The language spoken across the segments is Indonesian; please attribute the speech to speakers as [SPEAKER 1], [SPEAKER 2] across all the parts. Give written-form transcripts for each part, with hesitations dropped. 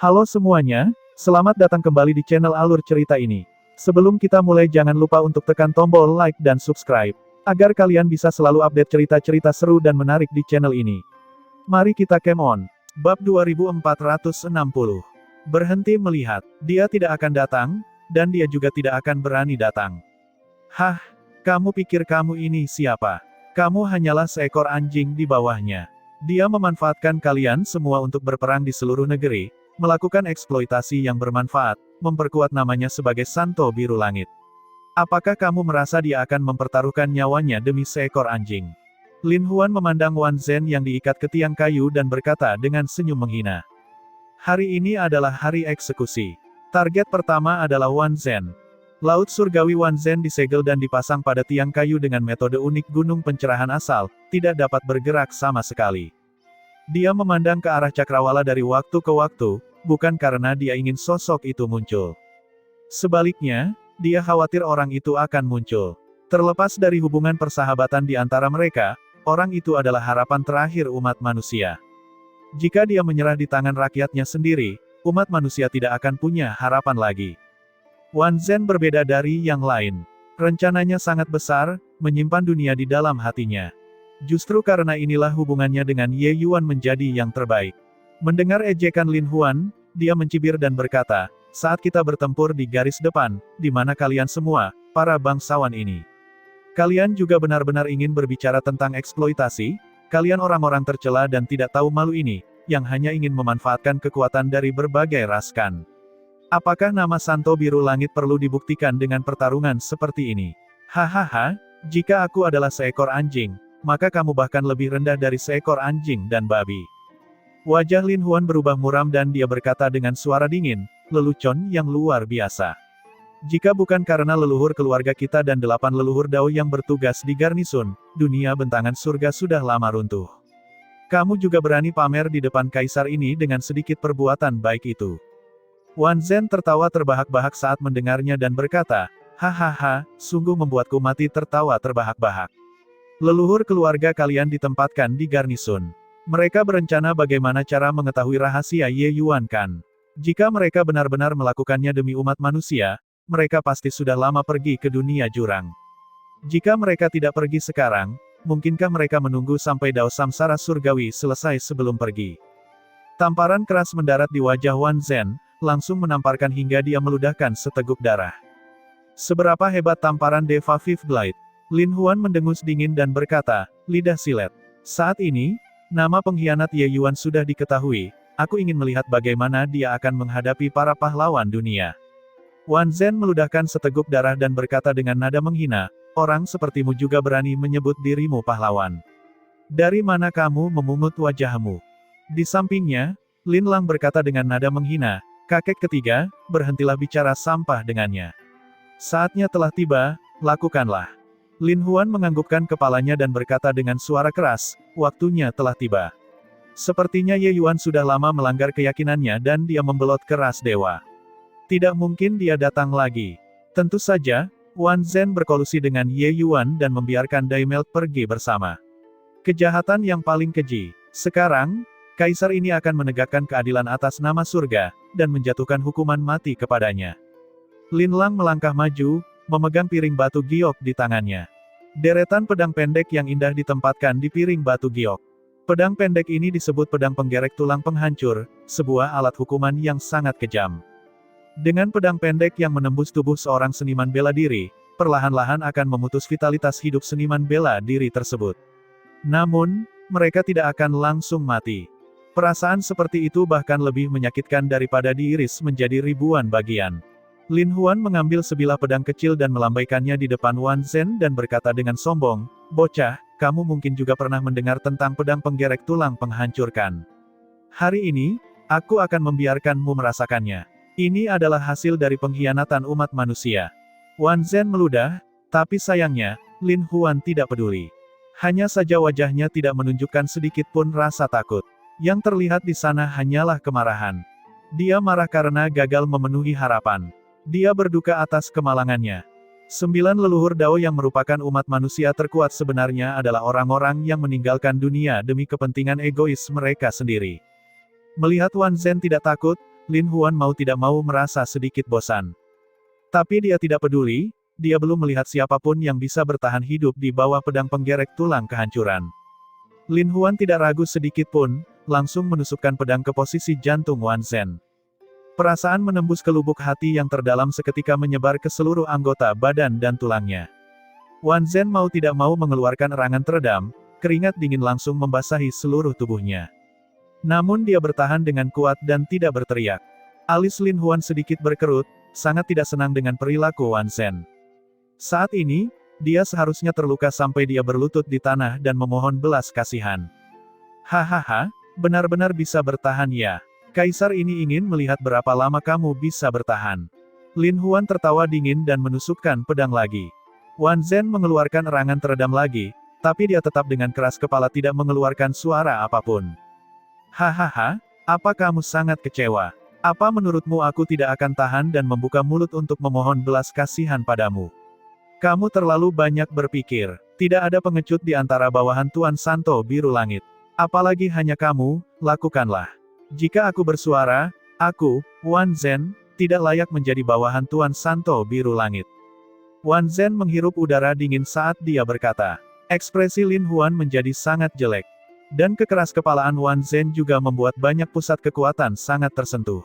[SPEAKER 1] Halo semuanya, selamat datang kembali di channel Alur Cerita ini. Sebelum kita mulai jangan lupa untuk tekan tombol like dan subscribe, agar kalian bisa selalu update cerita-cerita seru dan menarik di channel ini. Mari kita game on. Bab 2460. Berhenti melihat, dia tidak akan datang, dan dia juga tidak akan berani datang. Hah, kamu pikir kamu ini siapa? Kamu hanyalah seekor anjing di bawahnya. Dia memanfaatkan kalian semua untuk berperang di seluruh negeri, melakukan eksploitasi yang bermanfaat, memperkuat namanya sebagai Santo Biru Langit. Apakah kamu merasa dia akan mempertaruhkan nyawanya demi seekor anjing? Lin Huan memandang Wan Zhen yang diikat ke tiang kayu dan berkata dengan senyum menghina. Hari ini adalah hari eksekusi. Target pertama adalah Wan Zhen. Laut surgawi Wan Zhen disegel dan dipasang pada tiang kayu dengan metode unik gunung pencerahan asal, tidak dapat bergerak sama sekali. Dia memandang ke arah cakrawala dari waktu ke waktu, bukan karena dia ingin sosok itu muncul. Sebaliknya, dia khawatir orang itu akan muncul. Terlepas dari hubungan persahabatan di antara mereka, orang itu adalah harapan terakhir umat manusia. Jika dia menyerah di tangan rakyatnya sendiri, umat manusia tidak akan punya harapan lagi. Wan Zhen berbeda dari yang lain. Rencananya sangat besar, menyimpan dunia di dalam hatinya. Justru karena inilah hubungannya dengan Ye Yuan menjadi yang terbaik. Mendengar ejekan Lin Huan, dia mencibir dan berkata, saat kita bertempur di garis depan, di mana kalian semua, para bangsawan ini. Kalian juga benar-benar ingin berbicara tentang eksploitasi? Kalian orang-orang tercela dan tidak tahu malu ini, yang hanya ingin memanfaatkan kekuatan dari berbagai raskan. Apakah nama Santo Biru Langit perlu dibuktikan dengan pertarungan seperti ini? Hahaha, jika aku adalah seekor anjing, maka kamu bahkan lebih rendah dari seekor anjing dan babi. Wajah Lin Huan berubah muram dan dia berkata dengan suara dingin, lelucon yang luar biasa. Jika bukan karena leluhur keluarga kita dan 8 leluhur Dao yang bertugas di garnison, dunia bentangan surga sudah lama runtuh. Kamu juga berani pamer di depan kaisar ini dengan sedikit perbuatan baik itu. Wan Zhen tertawa terbahak-bahak saat mendengarnya dan berkata, hahaha, sungguh membuatku mati tertawa terbahak-bahak. Leluhur keluarga kalian ditempatkan di garnison. Mereka berencana bagaimana cara mengetahui rahasia Ye Yuan kan? Jika mereka benar-benar melakukannya demi umat manusia, mereka pasti sudah lama pergi ke dunia jurang. Jika mereka tidak pergi sekarang, mungkinkah mereka menunggu sampai Dao Samsara Surgawi selesai sebelum pergi? Tamparan keras mendarat di wajah Wan Zhen, langsung menamparkan hingga dia meludahkan seteguk darah. Seberapa hebat tamparan Deva Fifth Blade? Lin Huan mendengus dingin dan berkata, lidah silet. Saat ini, nama pengkhianat Ye Yuan sudah diketahui, aku ingin melihat bagaimana dia akan menghadapi para pahlawan dunia. Wan Zhen meludahkan seteguk darah dan berkata dengan nada menghina, orang sepertimu juga berani menyebut dirimu pahlawan. Dari mana kamu memungut wajahmu? Di sampingnya, Lin Lang berkata dengan nada menghina, kakek ketiga, berhentilah bicara sampah dengannya. Saatnya telah tiba, lakukanlah. Lin Huan menganggukkan kepalanya dan berkata dengan suara keras, waktunya telah tiba. Sepertinya Ye Yuan sudah lama melanggar keyakinannya dan dia membelot keras dewa. Tidak mungkin dia datang lagi. Tentu saja, Wan Zhen berkolusi dengan Ye Yuan dan membiarkan Daimelt pergi bersama. Kejahatan yang paling keji. Sekarang, kaisar ini akan menegakkan keadilan atas nama surga, dan menjatuhkan hukuman mati kepadanya. Lin Lang melangkah maju, memegang piring batu giok di tangannya. Deretan pedang pendek yang indah ditempatkan di piring batu giok. Pedang pendek ini disebut pedang penggerek tulang penghancur, sebuah alat hukuman yang sangat kejam. Dengan pedang pendek yang menembus tubuh seorang seniman bela diri, perlahan-lahan akan memutus vitalitas hidup seniman bela diri tersebut. Namun, mereka tidak akan langsung mati. Perasaan seperti itu bahkan lebih menyakitkan daripada diiris menjadi ribuan bagian. Lin Huan mengambil sebilah pedang kecil dan melambaikannya di depan Wan Zhen dan berkata dengan sombong, bocah, kamu mungkin juga pernah mendengar tentang pedang penggerek tulang penghancurkan. Hari ini, aku akan membiarkanmu merasakannya. Ini adalah hasil dari pengkhianatan umat manusia. Wan Zhen meludah, tapi sayangnya, Lin Huan tidak peduli. Hanya saja wajahnya tidak menunjukkan sedikit pun rasa takut. Yang terlihat di sana hanyalah kemarahan. Dia marah karena gagal memenuhi harapan. Dia berduka atas kemalangannya. 9 leluhur Dao yang merupakan umat manusia terkuat sebenarnya adalah orang-orang yang meninggalkan dunia demi kepentingan egois mereka sendiri. Melihat Wan Zhen tidak takut, Lin Huan mau tidak mau merasa sedikit bosan. Tapi dia tidak peduli, dia belum melihat siapapun yang bisa bertahan hidup di bawah pedang penggerek tulang kehancuran. Lin Huan tidak ragu sedikit pun, langsung menusukkan pedang ke posisi jantung Wan Zhen. Perasaan menembus ke lubuk hati yang terdalam seketika menyebar ke seluruh anggota badan dan tulangnya. Wan Zhen mau tidak mau mengeluarkan erangan teredam, keringat dingin langsung membasahi seluruh tubuhnya. Namun dia bertahan dengan kuat dan tidak berteriak. Alis Lin Huan sedikit berkerut, sangat tidak senang dengan perilaku Wan Zhen. Saat ini, dia seharusnya terluka sampai dia berlutut di tanah dan memohon belas kasihan. Hahaha, benar-benar bisa bertahan ya. Kaisar ini ingin melihat berapa lama kamu bisa bertahan. Lin Huan tertawa dingin dan menusukkan pedang lagi. Wan Zhen mengeluarkan erangan teredam lagi, tapi dia tetap dengan keras kepala tidak mengeluarkan suara apapun. Hahaha, apa kamu sangat kecewa? Apa menurutmu aku tidak akan tahan dan membuka mulut untuk memohon belas kasihan padamu? Kamu terlalu banyak berpikir. Tidak ada pengecut di antara bawahan Tuan Santo Biru Langit. Apalagi hanya kamu, lakukanlah. Jika aku bersuara, aku, Wan Zhen, tidak layak menjadi bawahan Tuan Santo Biru Langit. Wan Zhen menghirup udara dingin saat dia berkata. Ekspresi Lin Huan menjadi sangat jelek. Dan kekeraskepalaan Wan Zhen juga membuat banyak pusat kekuatan sangat tersentuh.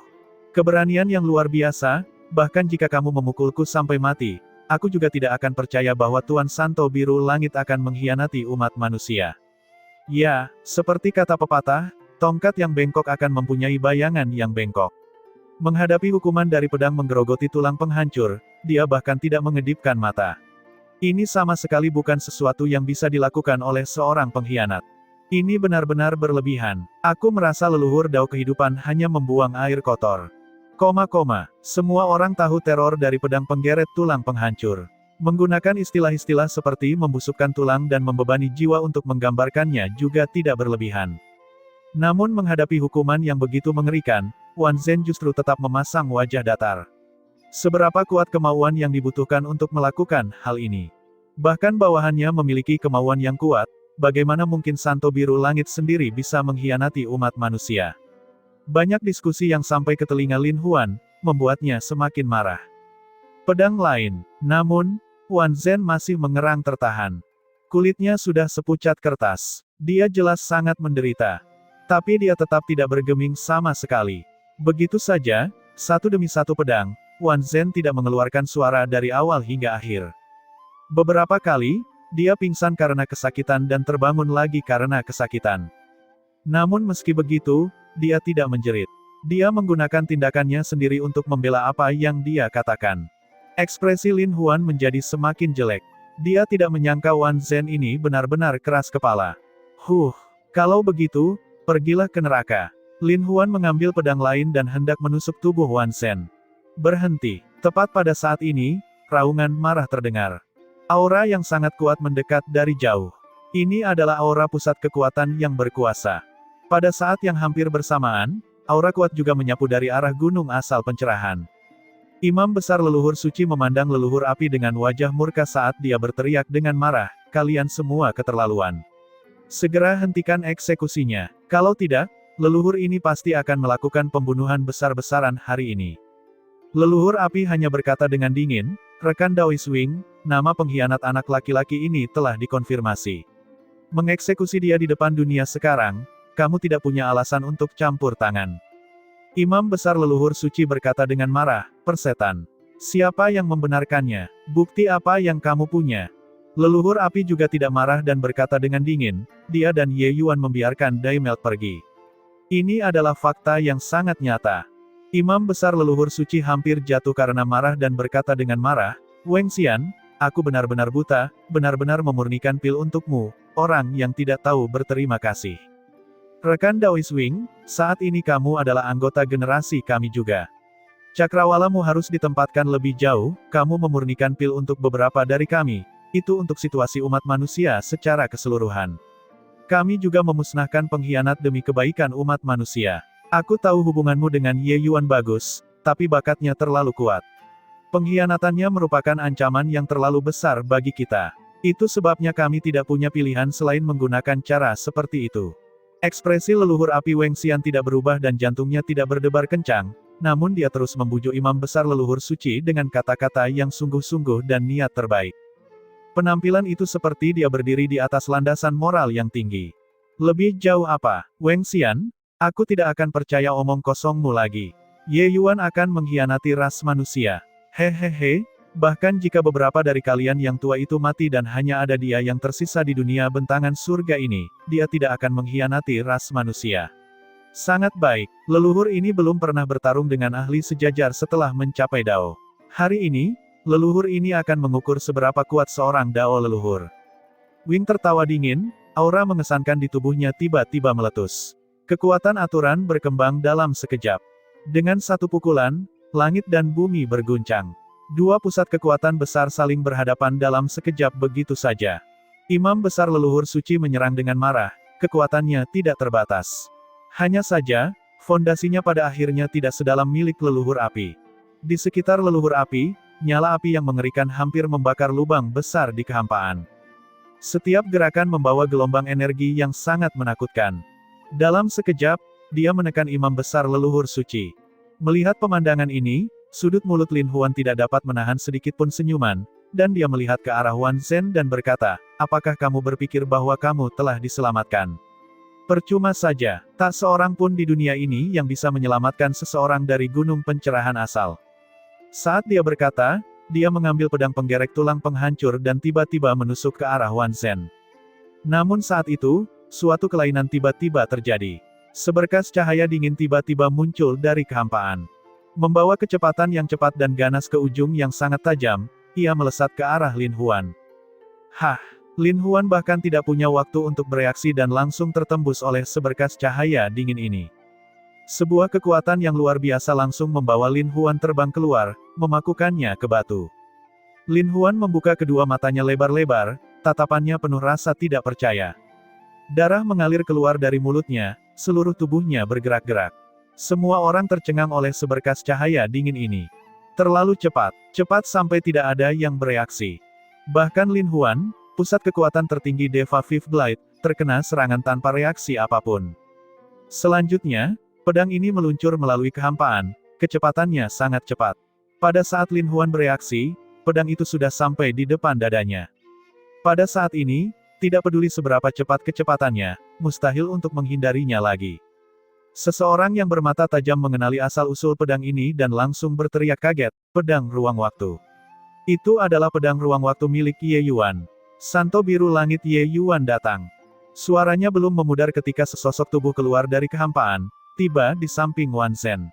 [SPEAKER 1] Keberanian yang luar biasa, bahkan jika kamu memukulku sampai mati, aku juga tidak akan percaya bahwa Tuan Santo Biru Langit akan mengkhianati umat manusia. Ya, seperti kata pepatah, tongkat yang bengkok akan mempunyai bayangan yang bengkok. Menghadapi hukuman dari pedang menggerogoti tulang penghancur, dia bahkan tidak mengedipkan mata. Ini sama sekali bukan sesuatu yang bisa dilakukan oleh seorang pengkhianat. Ini benar-benar berlebihan. Aku merasa leluhur Dao kehidupan hanya membuang air kotor. Semua orang tahu teror dari pedang penggeret tulang penghancur. Menggunakan istilah-istilah seperti membusukkan tulang dan membebani jiwa untuk menggambarkannya juga tidak berlebihan. Namun menghadapi hukuman yang begitu mengerikan, Wan Zhen justru tetap memasang wajah datar. Seberapa kuat kemauan yang dibutuhkan untuk melakukan hal ini? Bahkan bawahannya memiliki kemauan yang kuat, bagaimana mungkin Santo Biru Langit sendiri bisa mengkhianati umat manusia? Banyak diskusi yang sampai ke telinga Lin Huan, membuatnya semakin marah. Pedang lain, namun, Wan Zhen masih mengerang tertahan. Kulitnya sudah sepucat kertas. Dia jelas sangat menderita. Tapi dia tetap tidak bergeming sama sekali. Begitu saja, satu demi satu pedang, Wan Zhen tidak mengeluarkan suara dari awal hingga akhir. Beberapa kali, dia pingsan karena kesakitan dan terbangun lagi karena kesakitan. Namun meski begitu, dia tidak menjerit. Dia menggunakan tindakannya sendiri untuk membela apa yang dia katakan. Ekspresi Lin Huan menjadi semakin jelek. Dia tidak menyangka Wan Zhen ini benar-benar keras kepala. Kalau begitu, pergilah ke neraka. Lin Huan mengambil pedang lain dan hendak menusuk tubuh Wan Zhen. Berhenti. Tepat pada saat ini, raungan marah terdengar. Aura yang sangat kuat mendekat dari jauh. Ini adalah aura pusat kekuatan yang berkuasa. Pada saat yang hampir bersamaan, aura kuat juga menyapu dari arah gunung asal pencerahan. Imam besar leluhur suci memandang leluhur api dengan wajah murka saat dia berteriak dengan marah, kalian semua keterlaluan. Segera hentikan eksekusinya. Kalau tidak, leluhur ini pasti akan melakukan pembunuhan besar-besaran hari ini. Leluhur api hanya berkata dengan dingin, rekan Daois Wing, nama pengkhianat anak laki-laki ini telah dikonfirmasi. Mengeksekusi dia di depan dunia sekarang, kamu tidak punya alasan untuk campur tangan. Imam besar leluhur suci berkata dengan marah, persetan. Siapa yang membenarkannya? Bukti apa yang kamu punya? Leluhur api juga tidak marah dan berkata dengan dingin, dia dan Ye Yuan membiarkan Daimelt pergi. Ini adalah fakta yang sangat nyata. Imam besar leluhur suci hampir jatuh karena marah dan berkata dengan marah, Wang Xian, aku benar-benar buta, benar-benar memurnikan pil untukmu, orang yang tidak tahu berterima kasih. Rekan Daois Wing, saat ini kamu adalah anggota generasi kami juga. Cakrawalamu harus ditempatkan lebih jauh, kamu memurnikan pil untuk beberapa dari kami, itu untuk situasi umat manusia secara keseluruhan. Kami juga memusnahkan pengkhianat demi kebaikan umat manusia. Aku tahu hubunganmu dengan Ye Yuan bagus, tapi bakatnya terlalu kuat. Pengkhianatannya merupakan ancaman yang terlalu besar bagi kita. Itu sebabnya kami tidak punya pilihan selain menggunakan cara seperti itu. Ekspresi leluhur api Wang Xian tidak berubah dan jantungnya tidak berdebar kencang, namun dia terus membujuk imam besar leluhur suci dengan kata-kata yang sungguh-sungguh dan niat terbaik. Penampilan itu seperti dia berdiri di atas landasan moral yang tinggi. Lebih jauh apa, Wang Xian? Aku tidak akan percaya omong kosongmu lagi. Ye Yuan akan mengkhianati ras manusia. Hehehe, bahkan jika beberapa dari kalian yang tua itu mati dan hanya ada dia yang tersisa di dunia bentangan surga ini, dia tidak akan mengkhianati ras manusia. Sangat baik, leluhur ini belum pernah bertarung dengan ahli sejajar setelah mencapai Dao. Hari ini, leluhur ini akan mengukur seberapa kuat seorang Dao leluhur. Wing tertawa dingin, aura mengesankan di tubuhnya tiba-tiba meletus. Kekuatan aturan berkembang dalam sekejap. Dengan satu pukulan, langit dan bumi berguncang. Dua pusat kekuatan besar saling berhadapan dalam sekejap begitu saja. Imam besar leluhur suci menyerang dengan marah, kekuatannya tidak terbatas. Hanya saja, fondasinya pada akhirnya tidak sedalam milik leluhur api. Di sekitar leluhur api, nyala api yang mengerikan hampir membakar lubang besar di kehampaan. Setiap gerakan membawa gelombang energi yang sangat menakutkan. Dalam sekejap, dia menekan imam besar leluhur suci. Melihat pemandangan ini, sudut mulut Lin Huan tidak dapat menahan sedikitpun senyuman, dan dia melihat ke arah Wan Zhen dan berkata, apakah kamu berpikir bahwa kamu telah diselamatkan? Percuma saja, tak seorang pun di dunia ini yang bisa menyelamatkan seseorang dari gunung pencerahan asal. Saat dia berkata, dia mengambil pedang penggerek tulang penghancur dan tiba-tiba menusuk ke arah Wan Zhen. Namun saat itu, suatu kelainan tiba-tiba terjadi. Seberkas cahaya dingin tiba-tiba muncul dari kehampaan. Membawa kecepatan yang cepat dan ganas ke ujung yang sangat tajam, ia melesat ke arah Lin Huan. Hah! Lin Huan bahkan tidak punya waktu untuk bereaksi dan langsung tertembus oleh seberkas cahaya dingin ini. Sebuah kekuatan yang luar biasa langsung membawa Lin Huan terbang keluar, memakukannya ke batu. Lin Huan membuka kedua matanya lebar-lebar, tatapannya penuh rasa tidak percaya. Darah mengalir keluar dari mulutnya, seluruh tubuhnya bergerak-gerak. Semua orang tercengang oleh seberkas cahaya dingin ini. Terlalu cepat, cepat sampai tidak ada yang bereaksi. Bahkan Lin Huan, pusat kekuatan tertinggi Deva Fifth Blade, terkena serangan tanpa reaksi apapun. Selanjutnya, pedang ini meluncur melalui kehampaan, kecepatannya sangat cepat. Pada saat Lin Huan bereaksi, pedang itu sudah sampai di depan dadanya. Pada saat ini, tidak peduli seberapa cepat kecepatannya, mustahil untuk menghindarinya lagi. Seseorang yang bermata tajam mengenali asal-usul pedang ini dan langsung berteriak kaget, pedang ruang waktu. Itu adalah pedang ruang waktu milik Ye Yuan. Santo biru langit Ye Yuan datang. Suaranya belum memudar ketika sesosok tubuh keluar dari kehampaan, tiba di samping Wan Zhen.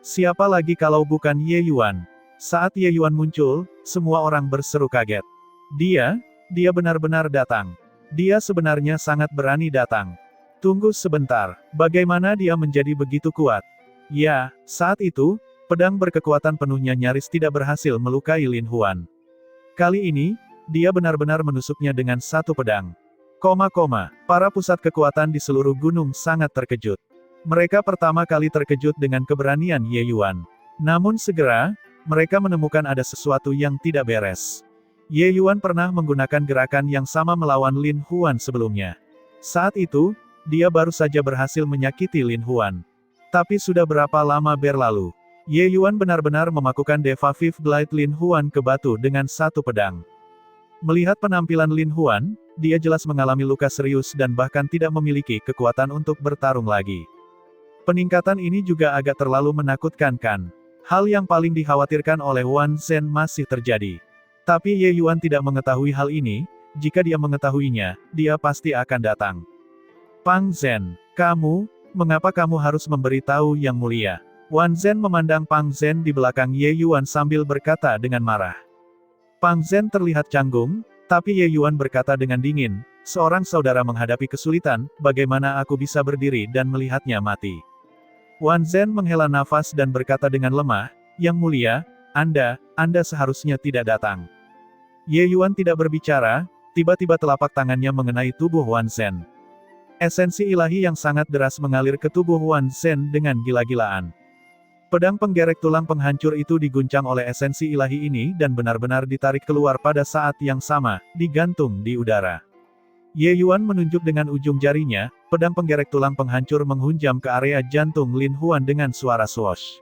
[SPEAKER 1] Siapa lagi kalau bukan Ye Yuan? Saat Ye Yuan muncul, semua orang berseru kaget. Dia benar-benar datang. Dia sebenarnya sangat berani datang. Tunggu sebentar, bagaimana dia menjadi begitu kuat? Ya, saat itu, pedang berkekuatan penuhnya nyaris tidak berhasil melukai Lin Huan. Kali ini, dia benar-benar menusuknya dengan satu pedang. Para pusat kekuatan di seluruh gunung sangat terkejut. Mereka pertama kali terkejut dengan keberanian Ye Yuan. Namun segera, mereka menemukan ada sesuatu yang tidak beres. Ye Yuan pernah menggunakan gerakan yang sama melawan Lin Huan sebelumnya. Saat itu, dia baru saja berhasil menyakiti Lin Huan. Tapi sudah berapa lama berlalu? Ye Yuan benar-benar memakukan Deva Fifth Blade Lin Huan ke batu dengan satu pedang. Melihat penampilan Lin Huan, dia jelas mengalami luka serius dan bahkan tidak memiliki kekuatan untuk bertarung lagi. Peningkatan ini juga agak terlalu menakutkan kan? Hal yang paling dikhawatirkan oleh Wan Zhen masih terjadi. Tapi Ye Yuan tidak mengetahui hal ini, jika dia mengetahuinya, dia pasti akan datang. Pang Zhen, mengapa kamu harus memberitahu yang mulia? Wan Zhen memandang Pang Zhen di belakang Ye Yuan sambil berkata dengan marah. Pang Zhen terlihat canggung, tapi Ye Yuan berkata dengan dingin, seorang saudara menghadapi kesulitan, bagaimana aku bisa berdiri dan melihatnya mati? Wan Zhen menghela nafas dan berkata dengan lemah, yang mulia, Anda seharusnya tidak datang. Ye Yuan tidak berbicara, tiba-tiba telapak tangannya mengenai tubuh Wan Zhen. Esensi ilahi yang sangat deras mengalir ke tubuh Wan Zhen dengan gila-gilaan. Pedang penggerek tulang penghancur itu diguncang oleh esensi ilahi ini dan benar-benar ditarik keluar pada saat yang sama, digantung di udara. Ye Yuan menunjuk dengan ujung jarinya, pedang penggerek tulang penghancur menghunjam ke area jantung Lin Huan dengan suara swoosh.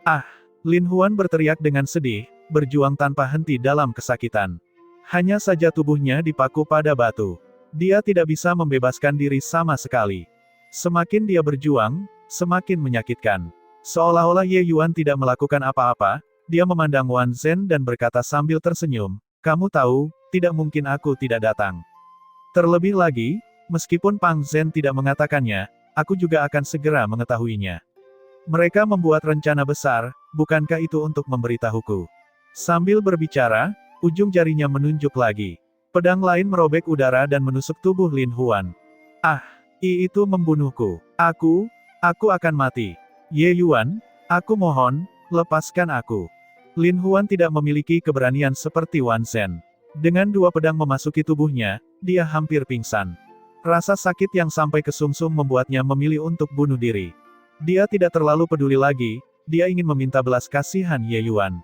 [SPEAKER 1] Ah! Lin Huan berteriak dengan sedih, berjuang tanpa henti dalam kesakitan. Hanya saja tubuhnya dipaku pada batu. Dia tidak bisa membebaskan diri sama sekali. Semakin dia berjuang, semakin menyakitkan. Seolah-olah Ye Yuan tidak melakukan apa-apa, dia memandang Wan Zhen dan berkata sambil tersenyum, "Kamu tahu, tidak mungkin aku tidak datang." Terlebih lagi, meskipun Pang Zhen tidak mengatakannya, aku juga akan segera mengetahuinya. Mereka membuat rencana besar, bukankah itu untuk memberitahuku? Sambil berbicara, ujung jarinya menunjuk lagi. Pedang lain merobek udara dan menusuk tubuh Lin Huan. Ah! Itu membunuhku. Aku akan mati. Ye Yuan, aku mohon, lepaskan aku. Lin Huan tidak memiliki keberanian seperti Wan Zhen. Dengan dua pedang memasuki tubuhnya, dia hampir pingsan. Rasa sakit yang sampai ke sumsum membuatnya memilih untuk bunuh diri. Dia tidak terlalu peduli lagi, dia ingin meminta belas kasihan Ye Yuan.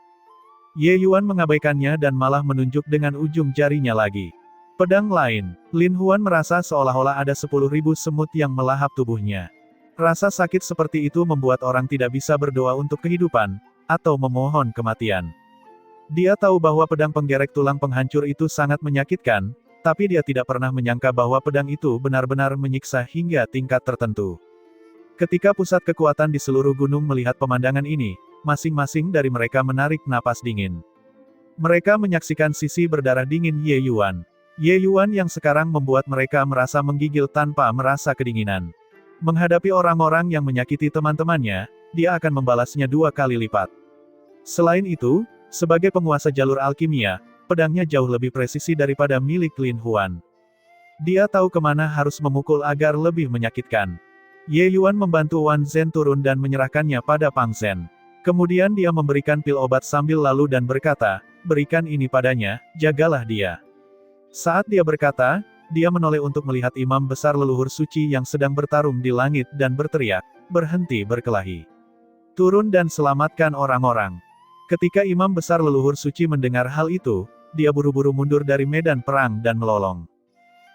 [SPEAKER 1] Ye Yuan mengabaikannya dan malah menunjuk dengan ujung jarinya lagi. Pedang lain, Lin Huan merasa seolah-olah ada 10.000 semut yang melahap tubuhnya. Rasa sakit seperti itu membuat orang tidak bisa berdoa untuk kehidupan, atau memohon kematian. Dia tahu bahwa pedang penggerek tulang penghancur itu sangat menyakitkan, tapi dia tidak pernah menyangka bahwa pedang itu benar-benar menyiksa hingga tingkat tertentu. Ketika pusat kekuatan di seluruh gunung melihat pemandangan ini, masing-masing dari mereka menarik napas dingin. Mereka menyaksikan sisi berdarah dingin Ye Yuan. Ye Yuan yang sekarang membuat mereka merasa menggigil tanpa merasa kedinginan. Menghadapi orang-orang yang menyakiti teman-temannya, dia akan membalasnya 2 kali lipat. Selain itu, sebagai penguasa jalur alkimia, pedangnya jauh lebih presisi daripada milik Lin Huan. Dia tahu kemana harus memukul agar lebih menyakitkan. Ye Yuan membantu Wan Zhen turun dan menyerahkannya pada Pang Zhen. Kemudian dia memberikan pil obat sambil lalu dan berkata, "Berikan ini padanya, jagalah dia." Saat dia berkata, dia menoleh untuk melihat imam besar leluhur suci yang sedang bertarung di langit dan berteriak, "Berhenti berkelahi. Turun dan selamatkan orang-orang." Ketika imam besar leluhur suci mendengar hal itu, dia buru-buru mundur dari medan perang dan melolong.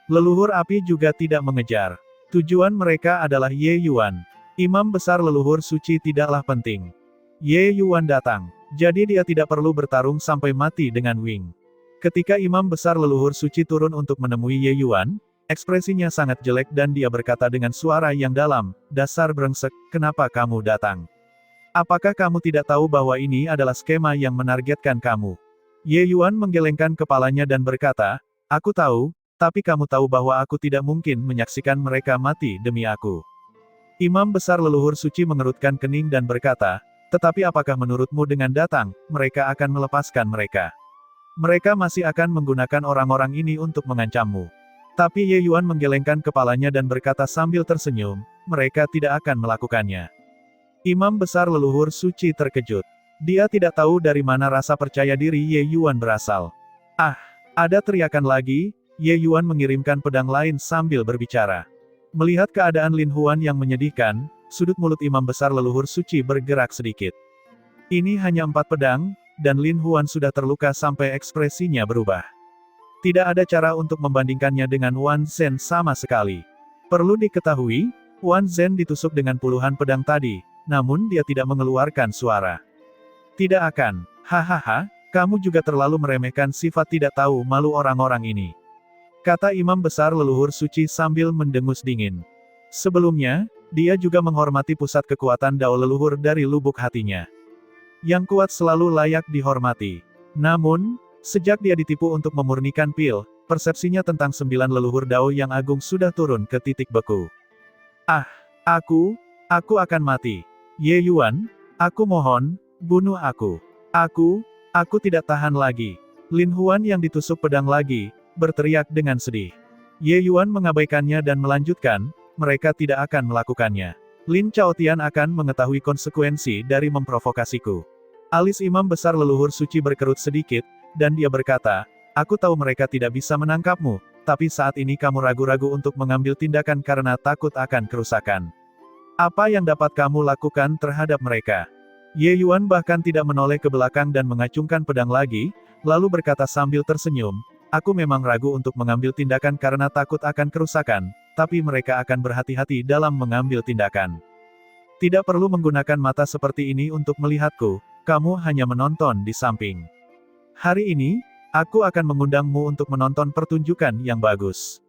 [SPEAKER 1] Leluhur api juga tidak mengejar. Tujuan mereka adalah Ye Yuan. Imam besar leluhur suci tidaklah penting. Ye Yuan datang, jadi dia tidak perlu bertarung sampai mati dengan Wing. Ketika imam besar leluhur suci turun untuk menemui Ye Yuan, ekspresinya sangat jelek dan dia berkata dengan suara yang dalam, "Dasar brengsek, kenapa kamu datang? Apakah kamu tidak tahu bahwa ini adalah skema yang menargetkan kamu?" Ye Yuan menggelengkan kepalanya dan berkata, "Aku tahu, tapi kamu tahu bahwa aku tidak mungkin menyaksikan mereka mati demi aku." Imam besar leluhur suci mengerutkan kening dan berkata, "Tetapi apakah menurutmu dengan datang, mereka akan melepaskan mereka? Mereka masih akan menggunakan orang-orang ini untuk mengancammu." Tapi Ye Yuan menggelengkan kepalanya dan berkata sambil tersenyum, "Mereka tidak akan melakukannya." Imam besar leluhur suci terkejut. Dia tidak tahu dari mana rasa percaya diri Ye Yuan berasal. Ah! Ada teriakan lagi, Ye Yuan mengirimkan pedang lain sambil berbicara. Melihat keadaan Lin Huan yang menyedihkan, sudut mulut imam besar leluhur suci bergerak sedikit. Ini hanya 4 pedang, dan Lin Huan sudah terluka sampai ekspresinya berubah. Tidak ada cara untuk membandingkannya dengan Wan Zhen sama sekali. Perlu diketahui, Wan Zhen ditusuk dengan puluhan pedang tadi, namun dia tidak mengeluarkan suara. "Tidak akan, hahaha, kamu juga terlalu meremehkan sifat tidak tahu malu orang-orang ini," kata imam besar leluhur suci sambil mendengus dingin. Sebelumnya, dia juga menghormati pusat kekuatan Dao leluhur dari lubuk hatinya. Yang kuat selalu layak dihormati. Namun, sejak dia ditipu untuk memurnikan pil, persepsinya tentang 9 leluhur Dao yang agung sudah turun ke titik beku. "Ah! Aku akan mati. Ye Yuan, aku mohon, bunuh aku. Aku tidak tahan lagi." Lin Huan yang ditusuk pedang lagi, berteriak dengan sedih. Ye Yuan mengabaikannya dan melanjutkan, "Mereka tidak akan melakukannya. Lin Chaotian akan mengetahui konsekuensi dari memprovokasiku." Alis imam besar leluhur suci berkerut sedikit, dan dia berkata, "Aku tahu mereka tidak bisa menangkapmu, tapi saat ini kamu ragu-ragu untuk mengambil tindakan karena takut akan kerusakan. Apa yang dapat kamu lakukan terhadap mereka?" Ye Yuan bahkan tidak menoleh ke belakang dan mengacungkan pedang lagi, lalu berkata sambil tersenyum, "Aku memang ragu untuk mengambil tindakan karena takut akan kerusakan, tapi mereka akan berhati-hati dalam mengambil tindakan." Tidak perlu menggunakan mata seperti ini untuk melihatku, kamu hanya menonton di samping. Hari ini, aku akan mengundangmu untuk menonton pertunjukan yang bagus.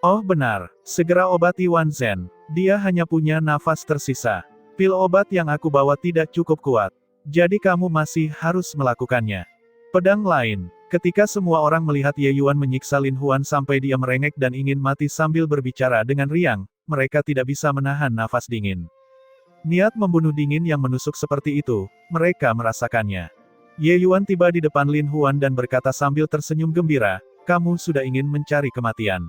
[SPEAKER 1] Oh benar, segera obati Wan Zhen, dia hanya punya nafas tersisa. Pil obat yang aku bawa tidak cukup kuat. Jadi kamu masih harus melakukannya. Pedang lain, ketika semua orang melihat Ye Yuan menyiksa Lin Huan sampai dia merengek dan ingin mati sambil berbicara dengan riang, mereka tidak bisa menahan nafas dingin. Niat membunuh dingin yang menusuk seperti itu, mereka merasakannya. Ye Yuan tiba di depan Lin Huan dan berkata sambil tersenyum gembira, kamu sudah ingin mencari kematian.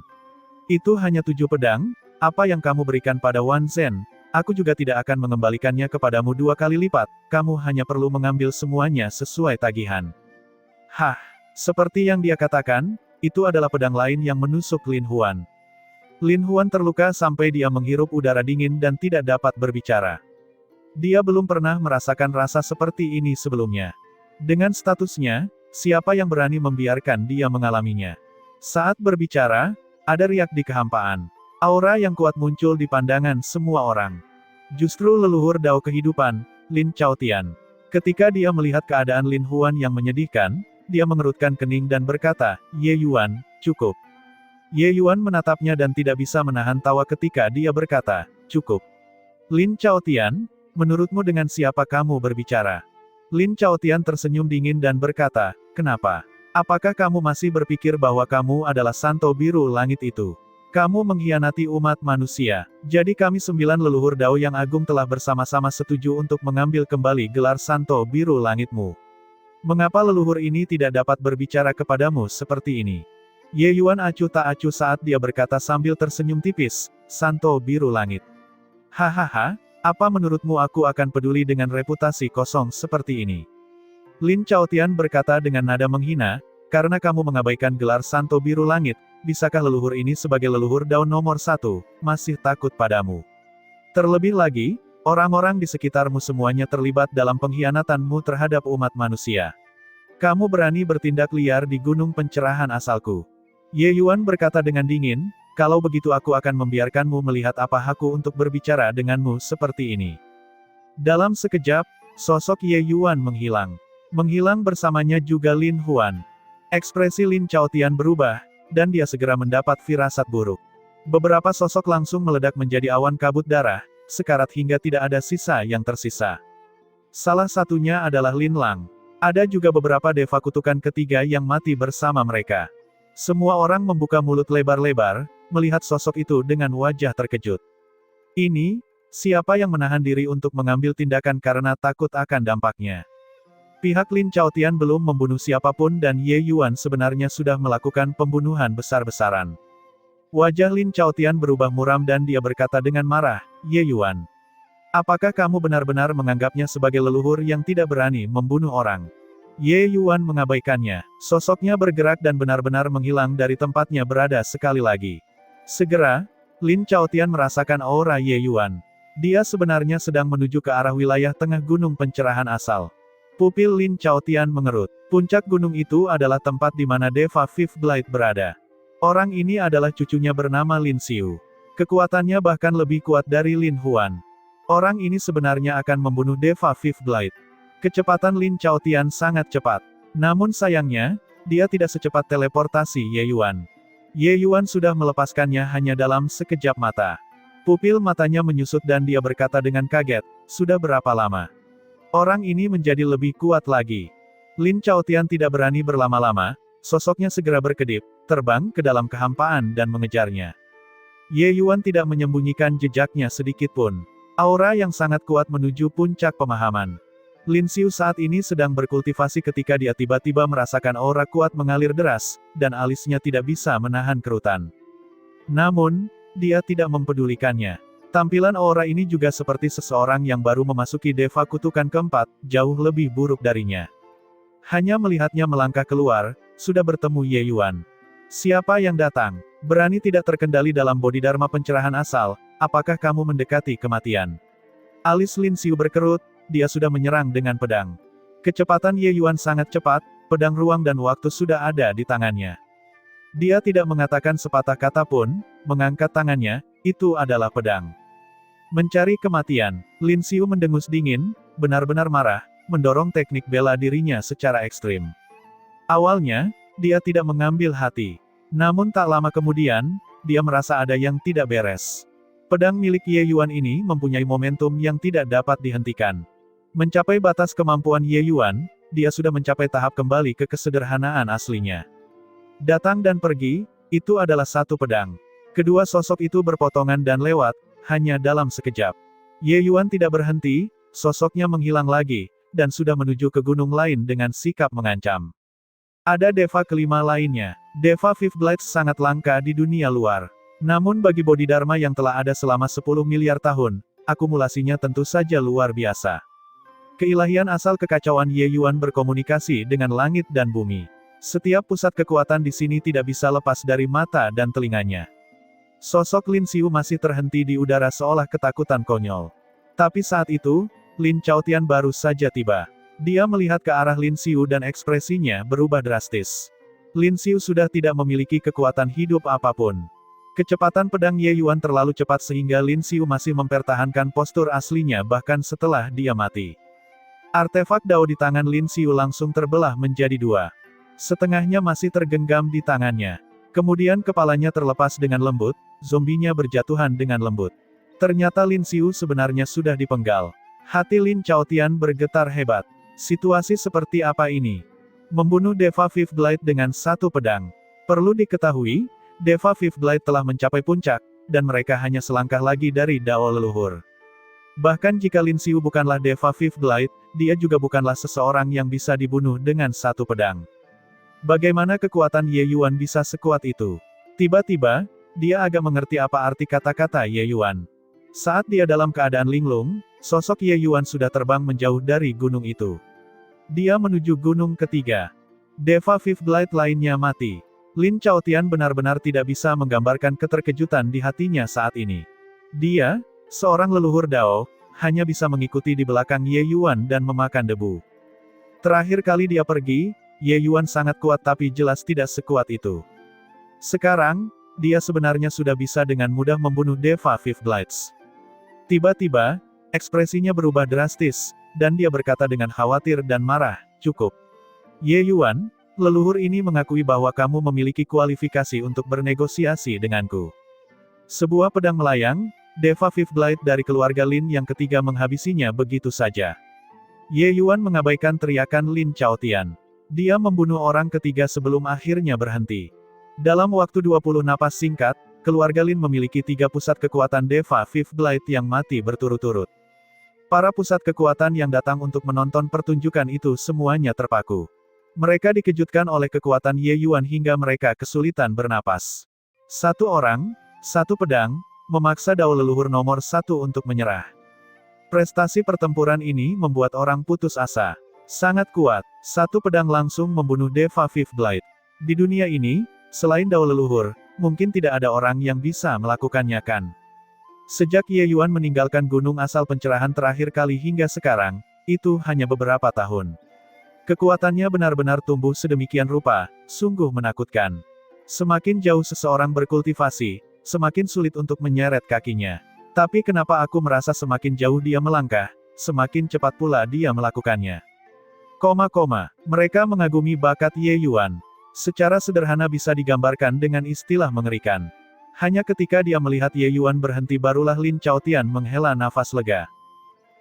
[SPEAKER 1] Itu hanya 7 pedang, apa yang kamu berikan pada Wan Zhen, aku juga tidak akan mengembalikannya kepadamu 2 kali lipat, kamu hanya perlu mengambil semuanya sesuai tagihan. Hah, seperti yang dia katakan, itu adalah pedang lain yang menusuk Lin Huan. Lin Huan terluka sampai dia menghirup udara dingin dan tidak dapat berbicara. Dia belum pernah merasakan rasa seperti ini sebelumnya. Dengan statusnya, siapa yang berani membiarkan dia mengalaminya? Saat berbicara, ada riak di kehampaan. Aura yang kuat muncul di pandangan semua orang. Justru leluhur Dao kehidupan, Lin Chaotian. Ketika dia melihat keadaan Lin Huan yang menyedihkan, dia mengerutkan kening dan berkata, Ye Yuan, cukup. Ye Yuan menatapnya dan tidak bisa menahan tawa ketika dia berkata, cukup. Lin Chaotian, menurutmu dengan siapa kamu berbicara? Lin Chaotian tersenyum dingin dan berkata, kenapa? Apakah kamu masih berpikir bahwa kamu adalah Santo Biru Langit itu? Kamu mengkhianati umat manusia. Jadi kami 9 leluhur Dao yang agung telah bersama-sama setuju untuk mengambil kembali gelar Santo Biru Langitmu. Mengapa leluhur ini tidak dapat berbicara kepadamu seperti ini? Ye Yuan acuh tak acuh saat dia berkata sambil tersenyum tipis, Santo Biru Langit. Hahaha, apa menurutmu aku akan peduli dengan reputasi kosong seperti ini? Lin Chaotian berkata dengan nada menghina, karena kamu mengabaikan gelar Santo Biru Langit, bisakah leluhur ini sebagai leluhur Dao nomor 1, masih takut padamu? Terlebih lagi, orang-orang di sekitarmu semuanya terlibat dalam pengkhianatanmu terhadap umat manusia. Kamu berani bertindak liar di gunung pencerahan asalku. Ye Yuan berkata dengan dingin, kalau begitu aku akan membiarkanmu melihat apa hakku untuk berbicara denganmu seperti ini. Dalam sekejap, sosok Ye Yuan menghilang. Menghilang bersamanya juga Lin Huan. Ekspresi Lin Chaotian berubah, dan dia segera mendapat firasat buruk. Beberapa sosok langsung meledak menjadi awan kabut darah, sekarat hingga tidak ada sisa yang tersisa. Salah satunya adalah Lin Lang. Ada juga beberapa deva kutukan ketiga yang mati bersama mereka. Semua orang membuka mulut lebar-lebar, melihat sosok itu dengan wajah terkejut. Ini, siapa yang menahan diri untuk mengambil tindakan karena takut akan dampaknya? Pihak Lin Chaotian belum membunuh siapapun dan Ye Yuan sebenarnya sudah melakukan pembunuhan besar-besaran. Wajah Lin Chaotian berubah muram dan dia berkata dengan marah, Ye Yuan. Apakah kamu benar-benar menganggapnya sebagai leluhur yang tidak berani membunuh orang? Ye Yuan mengabaikannya. Sosoknya bergerak dan benar-benar menghilang dari tempatnya berada sekali lagi. Segera, Lin Chaotian merasakan aura Ye Yuan. Dia sebenarnya sedang menuju ke arah wilayah tengah gunung pencerahan asal. Pupil Lin Chaotian mengerut. Puncak gunung itu adalah tempat di mana Deva Fifth Blade berada. Orang ini adalah cucunya bernama Lin Xiu. Kekuatannya bahkan lebih kuat dari Lin Huan. Orang ini sebenarnya akan membunuh Deva Fifth Blade. Kecepatan Lin Chaotian sangat cepat. Namun sayangnya, dia tidak secepat teleportasi Ye Yuan. Ye Yuan sudah melepaskannya hanya dalam sekejap mata. Pupil matanya menyusut dan dia berkata dengan kaget, sudah berapa lama? Orang ini menjadi lebih kuat lagi. Lin Chaotian tidak berani berlama-lama, sosoknya segera berkedip, terbang ke dalam kehampaan dan mengejarnya. Ye Yuan tidak menyembunyikan jejaknya sedikitpun. Aura yang sangat kuat menuju puncak pemahaman. Lin Xiu saat ini sedang berkultivasi ketika dia tiba-tiba merasakan aura kuat mengalir deras, dan alisnya tidak bisa menahan kerutan. Namun, dia tidak mempedulikannya. Tampilan aura ini juga seperti seseorang yang baru memasuki Deva Kutukan keempat, jauh lebih buruk darinya. Hanya melihatnya melangkah keluar, sudah bertemu Ye Yuan. Siapa yang datang? Berani tidak terkendali dalam bodhidharma pencerahan asal, apakah kamu mendekati kematian? Alis Lin Xiu berkerut, dia sudah menyerang dengan pedang. Kecepatan Ye Yuan sangat cepat, pedang ruang dan waktu sudah ada di tangannya. Dia tidak mengatakan sepatah kata pun, mengangkat tangannya, itu adalah pedang. Mencari kematian, Lin Xiu mendengus dingin, benar-benar marah, mendorong teknik bela dirinya secara ekstrim. Awalnya, dia tidak mengambil hati. Namun tak lama kemudian, dia merasa ada yang tidak beres. Pedang milik Ye Yuan ini mempunyai momentum yang tidak dapat dihentikan. Mencapai batas kemampuan Ye Yuan, dia sudah mencapai tahap kembali ke kesederhanaan aslinya. Datang dan pergi, itu adalah satu pedang. Kedua sosok itu berpotongan dan lewat, hanya dalam sekejap. Ye Yuan tidak berhenti, sosoknya menghilang lagi, dan sudah menuju ke gunung lain dengan sikap mengancam. Ada Deva kelima lainnya. Deva Fifth Blades sangat langka di dunia luar. Namun bagi Bodhidharma yang telah ada selama 10 miliar tahun, akumulasinya tentu saja luar biasa. Keilahian asal kekacauan Ye Yuan berkomunikasi dengan langit dan bumi. Setiap pusat kekuatan di sini tidak bisa lepas dari mata dan telinganya. Sosok Lin Xiu masih terhenti di udara seolah ketakutan konyol. Tapi saat itu, Lin Chaotian baru saja tiba. Dia melihat ke arah Lin Xiu dan ekspresinya berubah drastis. Lin Xiu sudah tidak memiliki kekuatan hidup apapun. Kecepatan pedang Ye Yuan terlalu cepat sehingga Lin Xiu masih mempertahankan postur aslinya bahkan setelah dia mati. Artefak Dao di tangan Lin Xiu langsung terbelah menjadi dua. Setengahnya masih tergenggam di tangannya. Kemudian kepalanya terlepas dengan lembut, zombinya berjatuhan dengan lembut. Ternyata Lin Xiu sebenarnya sudah dipenggal. Hati Lin Chaotian bergetar hebat. Situasi seperti apa ini? Membunuh Deva Fifth Blade dengan satu pedang. Perlu diketahui, Deva Fifth Blade telah mencapai puncak, dan mereka hanya selangkah lagi dari Dao leluhur. Bahkan jika Lin Xiu bukanlah Deva Fifth Blade, dia juga bukanlah seseorang yang bisa dibunuh dengan satu pedang. Bagaimana kekuatan Ye Yuan bisa sekuat itu? Tiba-tiba, dia agak mengerti apa arti kata-kata Ye Yuan. Saat dia dalam keadaan linglung, sosok Ye Yuan sudah terbang menjauh dari gunung itu. Dia menuju gunung ketiga. Deva Fifth Blade lainnya mati. Lin Chaotian benar-benar tidak bisa menggambarkan keterkejutan di hatinya saat ini. Dia, seorang leluhur Dao, hanya bisa mengikuti di belakang Ye Yuan dan memakan debu. Terakhir kali dia pergi, Ye Yuan sangat kuat tapi jelas tidak sekuat itu. Sekarang, dia sebenarnya sudah bisa dengan mudah membunuh Deva Fifth Blades. Tiba-tiba, ekspresinya berubah drastis, dan dia berkata dengan khawatir dan marah, "Cukup. Ye Yuan, leluhur ini mengakui bahwa kamu memiliki kualifikasi untuk bernegosiasi denganku." Sebuah pedang melayang, Deva Fifth Blade dari keluarga Lin yang ketiga menghabisinya begitu saja. Ye Yuan mengabaikan teriakan Lin Chaotian. Dia membunuh orang ketiga sebelum akhirnya berhenti. Dalam waktu 20 napas singkat, keluarga Lin memiliki 3 pusat kekuatan Deva Fifth Blade yang mati berturut-turut. Para pusat kekuatan yang datang untuk menonton pertunjukan itu semuanya terpaku. Mereka dikejutkan oleh kekuatan Ye Yuan hingga mereka kesulitan bernapas. Satu orang, satu pedang, memaksa Dao leluhur nomor 1 untuk menyerah. Prestasi pertempuran ini membuat orang putus asa. Sangat kuat, satu pedang langsung membunuh Deva Fifth Blade. Di dunia ini, selain Dao leluhur, mungkin tidak ada orang yang bisa melakukannya kan. Sejak Ye Yuan meninggalkan gunung asal pencerahan terakhir kali hingga sekarang, itu hanya beberapa tahun. Kekuatannya benar-benar tumbuh sedemikian rupa, sungguh menakutkan. Semakin jauh seseorang berkultivasi, semakin sulit untuk menyeret kakinya. Tapi kenapa aku merasa semakin jauh dia melangkah, semakin cepat pula dia melakukannya. Mereka mengagumi bakat Ye Yuan. Secara sederhana bisa digambarkan dengan istilah mengerikan. Hanya ketika dia melihat Ye Yuan berhenti barulah Lin Chaotian menghela nafas lega.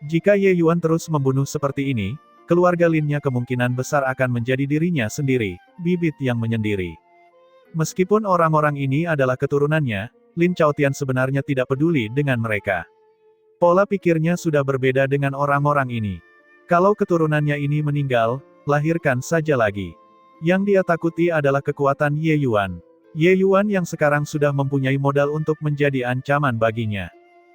[SPEAKER 1] Jika Ye Yuan terus membunuh seperti ini, keluarga Linnya kemungkinan besar akan menjadi dirinya sendiri, bibit yang menyendiri. Meskipun orang-orang ini adalah keturunannya, Lin Chaotian sebenarnya tidak peduli dengan mereka. Pola pikirnya sudah berbeda dengan orang-orang ini. Kalau keturunannya ini meninggal, lahirkan saja lagi. Yang dia takuti adalah kekuatan Ye Yuan. Ye Yuan yang sekarang sudah mempunyai modal untuk menjadi ancaman baginya.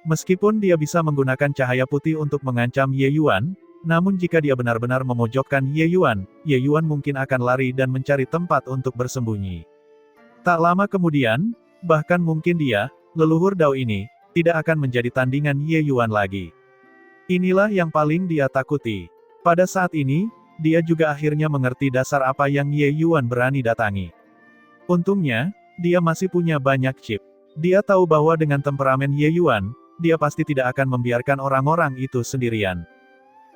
[SPEAKER 1] Meskipun dia bisa menggunakan cahaya putih untuk mengancam Ye Yuan, namun jika dia benar-benar memojokkan Ye Yuan mungkin akan lari dan mencari tempat untuk bersembunyi. Tak lama kemudian, bahkan mungkin dia, leluhur Dao ini, tidak akan menjadi tandingan Ye Yuan lagi. Inilah yang paling dia takuti. Pada saat ini, dia juga akhirnya mengerti dasar apa yang Ye Yuan berani datangi. Untungnya, dia masih punya banyak chip. Dia tahu bahwa dengan temperamen Ye Yuan, dia pasti tidak akan membiarkan orang-orang itu sendirian.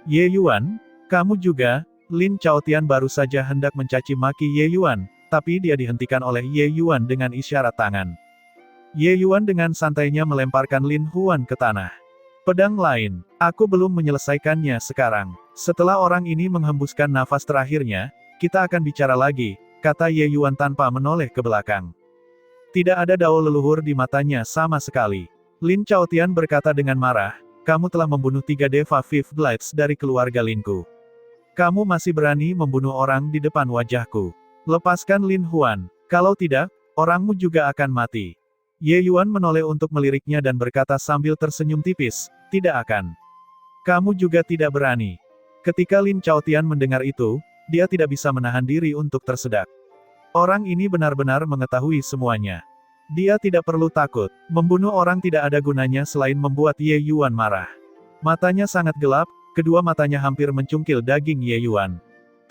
[SPEAKER 1] Ye Yuan, kamu juga. Lin Chaotian baru saja hendak mencaci maki Ye Yuan, tapi dia dihentikan oleh Ye Yuan dengan isyarat tangan. Ye Yuan dengan santainya melemparkan Lin Huan ke tanah. Pedang lain, aku belum menyelesaikannya sekarang. Setelah orang ini menghembuskan nafas terakhirnya, kita akan bicara lagi, kata Ye Yuan tanpa menoleh ke belakang. Tidak ada dao leluhur di matanya sama sekali. Lin Chaotian berkata dengan marah, kamu telah membunuh 3 Deva Fifth Blades dari keluarga Linku. Kamu masih berani membunuh orang di depan wajahku. Lepaskan Lin Huan, kalau tidak, orangmu juga akan mati. Ye Yuan menoleh untuk meliriknya dan berkata sambil tersenyum tipis, tidak akan. Kamu juga tidak berani. Ketika Lin Chaotian mendengar itu, dia tidak bisa menahan diri untuk tersedak. Orang ini benar-benar mengetahui semuanya. Dia tidak perlu takut, membunuh orang tidak ada gunanya selain membuat Ye Yuan marah. Matanya sangat gelap, kedua matanya hampir mencungkil daging Ye Yuan.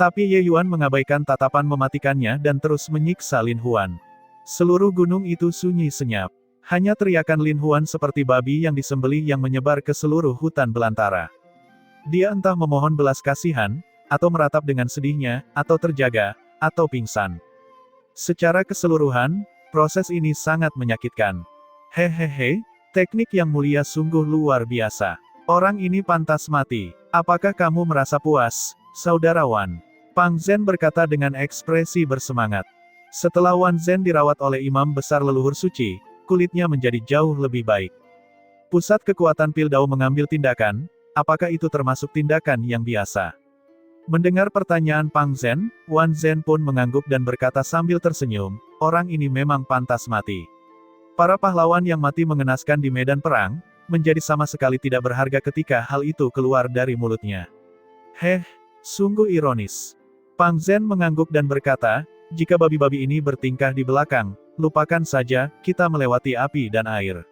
[SPEAKER 1] Tapi Ye Yuan mengabaikan tatapan mematikannya dan terus menyiksa Lin Huan. Seluruh gunung itu sunyi senyap. Hanya teriakan Lin Huan seperti babi yang disembelih yang menyebar ke seluruh hutan belantara. Dia entah memohon belas kasihan, atau meratap dengan sedihnya, atau terjaga, atau pingsan. Secara keseluruhan, proses ini sangat menyakitkan. Hehehe, teknik yang mulia sungguh luar biasa. Orang ini pantas mati. Apakah kamu merasa puas, saudara Wan? Pang Zhen berkata dengan ekspresi bersemangat. Setelah Wan Zhen dirawat oleh imam besar leluhur suci, kulitnya menjadi jauh lebih baik. Pusat kekuatan Pil Dao mengambil tindakan, apakah itu termasuk tindakan yang biasa? Mendengar pertanyaan Pang Zhen, Wan Zhen pun mengangguk dan berkata sambil tersenyum, orang ini memang pantas mati. Para pahlawan yang mati mengenaskan di medan perang, menjadi sama sekali tidak berharga ketika hal itu keluar dari mulutnya. Sungguh ironis. Pang Zhen mengangguk dan berkata, jika babi-babi ini bertingkah di belakang, lupakan saja, kita melewati api dan air.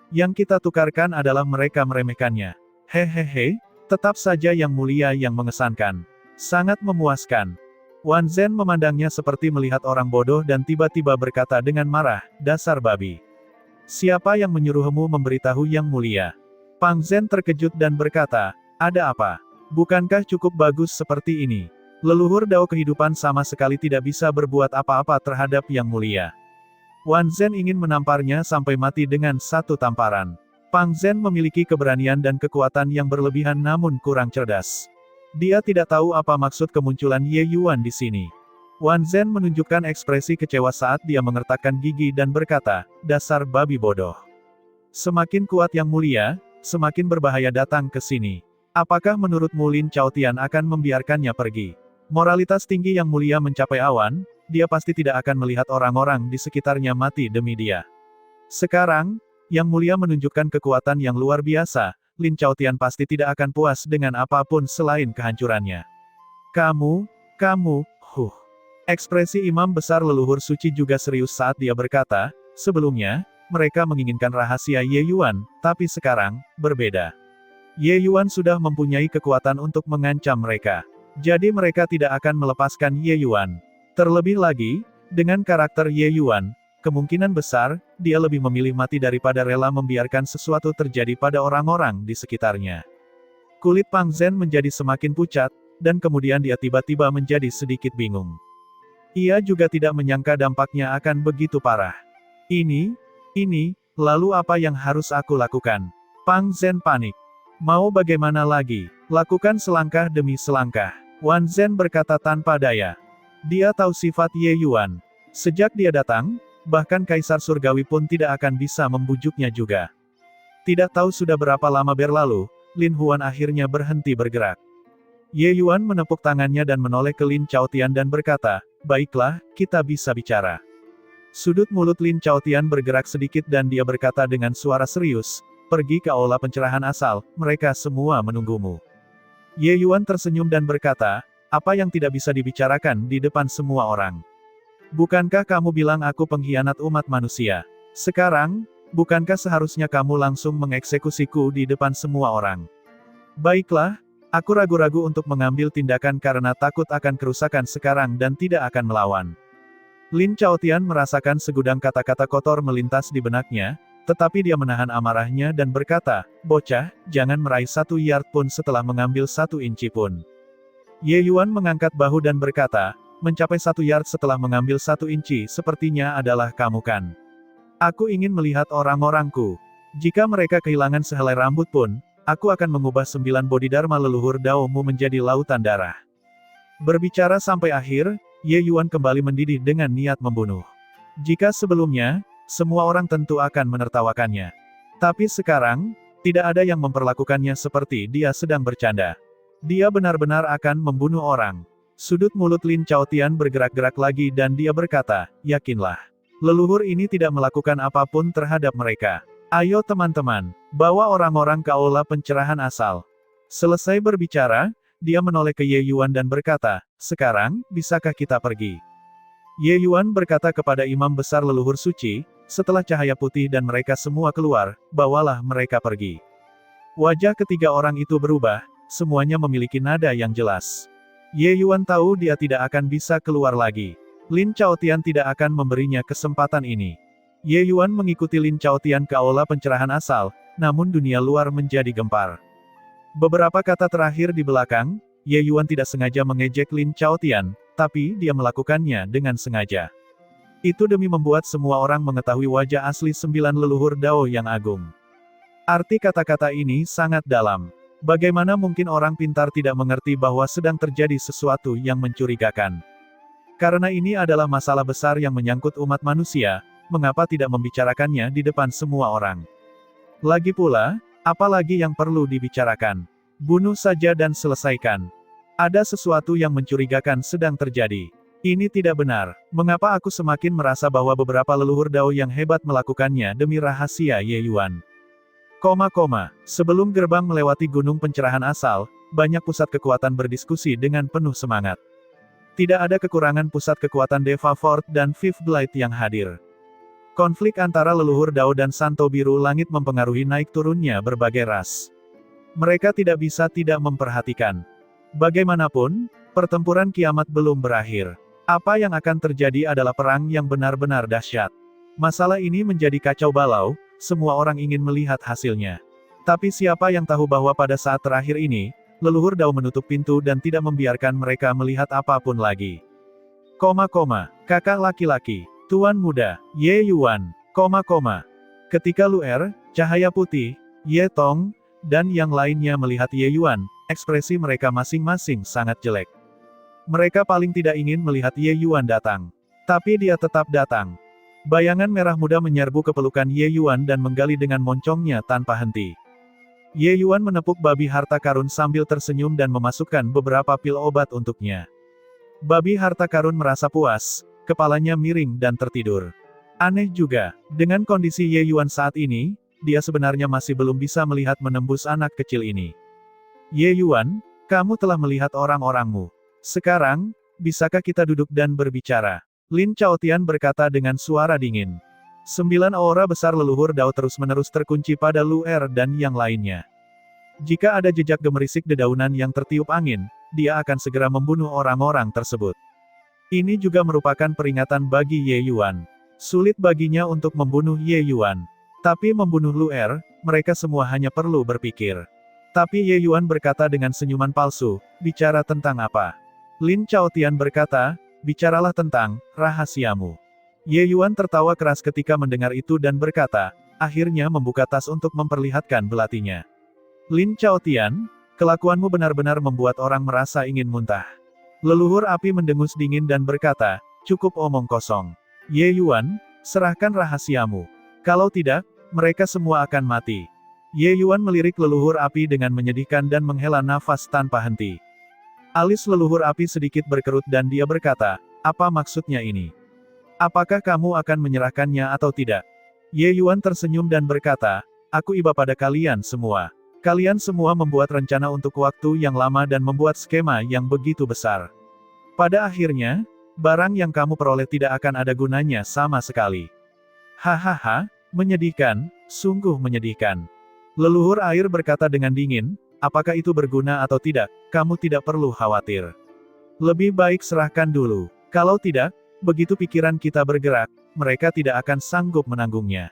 [SPEAKER 1] Yang kita tukarkan adalah mereka meremehkannya. Hehehe, tetap saja yang mulia yang mengesankan. Sangat memuaskan. Wan Zhen memandangnya seperti melihat orang bodoh dan tiba-tiba berkata dengan marah, dasar babi. Siapa yang menyuruhmu memberitahu yang mulia? Pang Zhen terkejut dan berkata, ada apa? Bukankah cukup bagus seperti ini? Leluhur Dao kehidupan sama sekali tidak bisa berbuat apa-apa terhadap yang mulia. Wan Zhen ingin menamparnya sampai mati dengan satu tamparan. Pang Zhen memiliki keberanian dan kekuatan yang berlebihan namun kurang cerdas. Dia tidak tahu apa maksud kemunculan Ye Yuan di sini. Wan Zhen menunjukkan ekspresi kecewa saat dia mengertakkan gigi dan berkata, dasar babi bodoh. Semakin kuat yang mulia, semakin berbahaya datang ke sini. Apakah menurutmu Lin Chaotian akan membiarkannya pergi? Moralitas tinggi yang mulia mencapai awan, dia pasti tidak akan melihat orang-orang di sekitarnya mati demi dia. Sekarang, yang mulia menunjukkan kekuatan yang luar biasa, Lin Chaotian pasti tidak akan puas dengan apapun selain kehancurannya. Kamu, Ekspresi imam besar leluhur suci juga serius saat dia berkata, sebelumnya, mereka menginginkan rahasia Ye Yuan, tapi sekarang, berbeda. Ye Yuan sudah mempunyai kekuatan untuk mengancam mereka. Jadi mereka tidak akan melepaskan Ye Yuan. Terlebih lagi, dengan karakter Ye Yuan, kemungkinan besar, dia lebih memilih mati daripada rela membiarkan sesuatu terjadi pada orang-orang di sekitarnya. Kulit Pang Zhen menjadi semakin pucat, dan kemudian dia tiba-tiba menjadi sedikit bingung. Ia juga tidak menyangka dampaknya akan begitu parah. Ini, lalu apa yang harus aku lakukan? Pang Zhen panik. Mau bagaimana lagi? Lakukan selangkah demi selangkah. Wan Zhen berkata tanpa daya. Dia tahu sifat Ye Yuan. Sejak dia datang, bahkan Kaisar Surgawi pun tidak akan bisa membujuknya juga. Tidak tahu sudah berapa lama berlalu, Lin Huan akhirnya berhenti bergerak. Ye Yuan menepuk tangannya dan menoleh ke Lin Chaotian dan berkata, baiklah, kita bisa bicara. Sudut mulut Lin Chaotian bergerak sedikit dan dia berkata dengan suara serius, pergi ke aula pencerahan asal, mereka semua menunggumu. Ye Yuan tersenyum dan berkata, apa yang tidak bisa dibicarakan di depan semua orang? Bukankah kamu bilang aku pengkhianat umat manusia? Sekarang, bukankah seharusnya kamu langsung mengeksekusiku di depan semua orang? Baiklah, aku ragu-ragu untuk mengambil tindakan karena takut akan kerusakan sekarang dan tidak akan melawan. Lin Chaotian merasakan segudang kata-kata kotor melintas di benaknya, Tetapi dia menahan amarahnya dan berkata, "Bocah, jangan meraih 1 yard pun setelah mengambil 1 inci pun." Ye Yuan mengangkat bahu dan berkata, "Mencapai 1 yard setelah mengambil 1 inci sepertinya adalah kamu kan? Aku ingin melihat orang-orangku. Jika mereka kehilangan sehelai rambut pun, aku akan mengubah 9 bodhidharma leluhur Daomu menjadi lautan darah." Berbicara sampai akhir, Ye Yuan kembali mendidih dengan niat membunuh. Jika sebelumnya, semua orang tentu akan menertawakannya. Tapi sekarang, tidak ada yang memperlakukannya seperti dia sedang bercanda. Dia benar-benar akan membunuh orang. Sudut mulut Lin Chaotian bergerak-gerak lagi dan dia berkata, "Yakinlah. Leluhur ini tidak melakukan apapun terhadap mereka. Ayo teman-teman, bawa orang-orang ke aula pencerahan asal." Selesai berbicara, dia menoleh ke Ye Yuan dan berkata, "Sekarang, bisakah kita pergi?" Ye Yuan berkata kepada imam besar leluhur suci, setelah cahaya putih dan mereka semua keluar, "Bawalah mereka pergi." Wajah ketiga orang itu berubah, semuanya memiliki nada yang jelas. Ye Yuan tahu dia tidak akan bisa keluar lagi. Lin Chaotian tidak akan memberinya kesempatan ini. Ye Yuan mengikuti Lin Chaotian ke aula pencerahan asal, namun dunia luar menjadi gempar. Beberapa kata terakhir di belakang, Ye Yuan tidak sengaja mengejek Lin Chaotian, tapi dia melakukannya dengan sengaja. Itu demi membuat semua orang mengetahui wajah asli 9 leluhur Dao yang agung. Arti kata-kata ini sangat dalam. Bagaimana mungkin orang pintar tidak mengerti bahwa sedang terjadi sesuatu yang mencurigakan? Karena ini adalah masalah besar yang menyangkut umat manusia, mengapa tidak membicarakannya di depan semua orang? Lagi pula, apa lagi yang perlu dibicarakan? Bunuh saja dan selesaikan. Ada sesuatu yang mencurigakan sedang terjadi. Ini tidak benar. Mengapa aku semakin merasa bahwa beberapa leluhur Dao yang hebat melakukannya demi rahasia Ye Yuan? Sebelum gerbang melewati gunung pencerahan asal, banyak pusat kekuatan berdiskusi dengan penuh semangat. Tidak ada kekurangan pusat kekuatan Deva Fort dan Fifth Blight yang hadir. Konflik antara leluhur Dao dan Santo Biru Langit mempengaruhi naik turunnya berbagai ras. Mereka tidak bisa tidak memperhatikan. Bagaimanapun, pertempuran kiamat belum berakhir. Apa yang akan terjadi adalah perang yang benar-benar dahsyat. Masalah ini menjadi kacau balau, semua orang ingin melihat hasilnya. Tapi siapa yang tahu bahwa pada saat terakhir ini, leluhur Dao menutup pintu dan tidak membiarkan mereka melihat apapun lagi. Kakak laki-laki, Tuan Muda, Ye Yuan, Ketika Luer, Cahaya Putih, Ye Tong, dan yang lainnya melihat Ye Yuan, ekspresi mereka masing-masing sangat jelek. Mereka paling tidak ingin melihat Ye Yuan datang. Tapi dia tetap datang. Bayangan merah muda menyerbu ke pelukan Ye Yuan dan menggali dengan moncongnya tanpa henti. Ye Yuan menepuk babi harta karun sambil tersenyum dan memasukkan beberapa pil obat untuknya. Babi harta karun merasa puas, kepalanya miring dan tertidur. Aneh juga, dengan kondisi Ye Yuan saat ini, dia sebenarnya masih belum bisa melihat menembus anak kecil ini. Ye Yuan, kamu telah melihat orang-orangmu. Sekarang, bisakah kita duduk dan berbicara? Lin Chaotian berkata dengan suara dingin. 9 aura besar leluhur Dao terus-menerus terkunci pada Luer dan yang lainnya. Jika ada jejak gemerisik dedaunan yang tertiup angin, dia akan segera membunuh orang-orang tersebut. Ini juga merupakan peringatan bagi Ye Yuan. Sulit baginya untuk membunuh Ye Yuan. Tapi membunuh Luer, mereka semua hanya perlu berpikir. Tapi Ye Yuan berkata dengan senyuman palsu, "Bicara tentang apa?" Lin Chaotian berkata, "Bicaralah tentang rahasiamu." Ye Yuan tertawa keras ketika mendengar itu dan berkata, akhirnya membuka tas untuk memperlihatkan belatinya. Lin Chaotian, kelakuanmu benar-benar membuat orang merasa ingin muntah. Leluhur api mendengus dingin dan berkata, "Cukup omong kosong. Ye Yuan, serahkan rahasiamu. Kalau tidak, mereka semua akan mati." Ye Yuan melirik leluhur api dengan menyedihkan dan menghela nafas tanpa henti. Alis leluhur api sedikit berkerut dan dia berkata, "Apa maksudnya ini? Apakah kamu akan menyerahkannya atau tidak?" Ye Yuan tersenyum dan berkata, "Aku iba pada kalian semua. Kalian semua membuat rencana untuk waktu yang lama dan membuat skema yang begitu besar. Pada akhirnya, barang yang kamu peroleh tidak akan ada gunanya sama sekali." Hahaha, menyedihkan, sungguh menyedihkan. Leluhur air berkata dengan dingin, "Apakah itu berguna atau tidak, kamu tidak perlu khawatir. Lebih baik serahkan dulu. Kalau tidak, begitu pikiran kita bergerak, mereka tidak akan sanggup menanggungnya."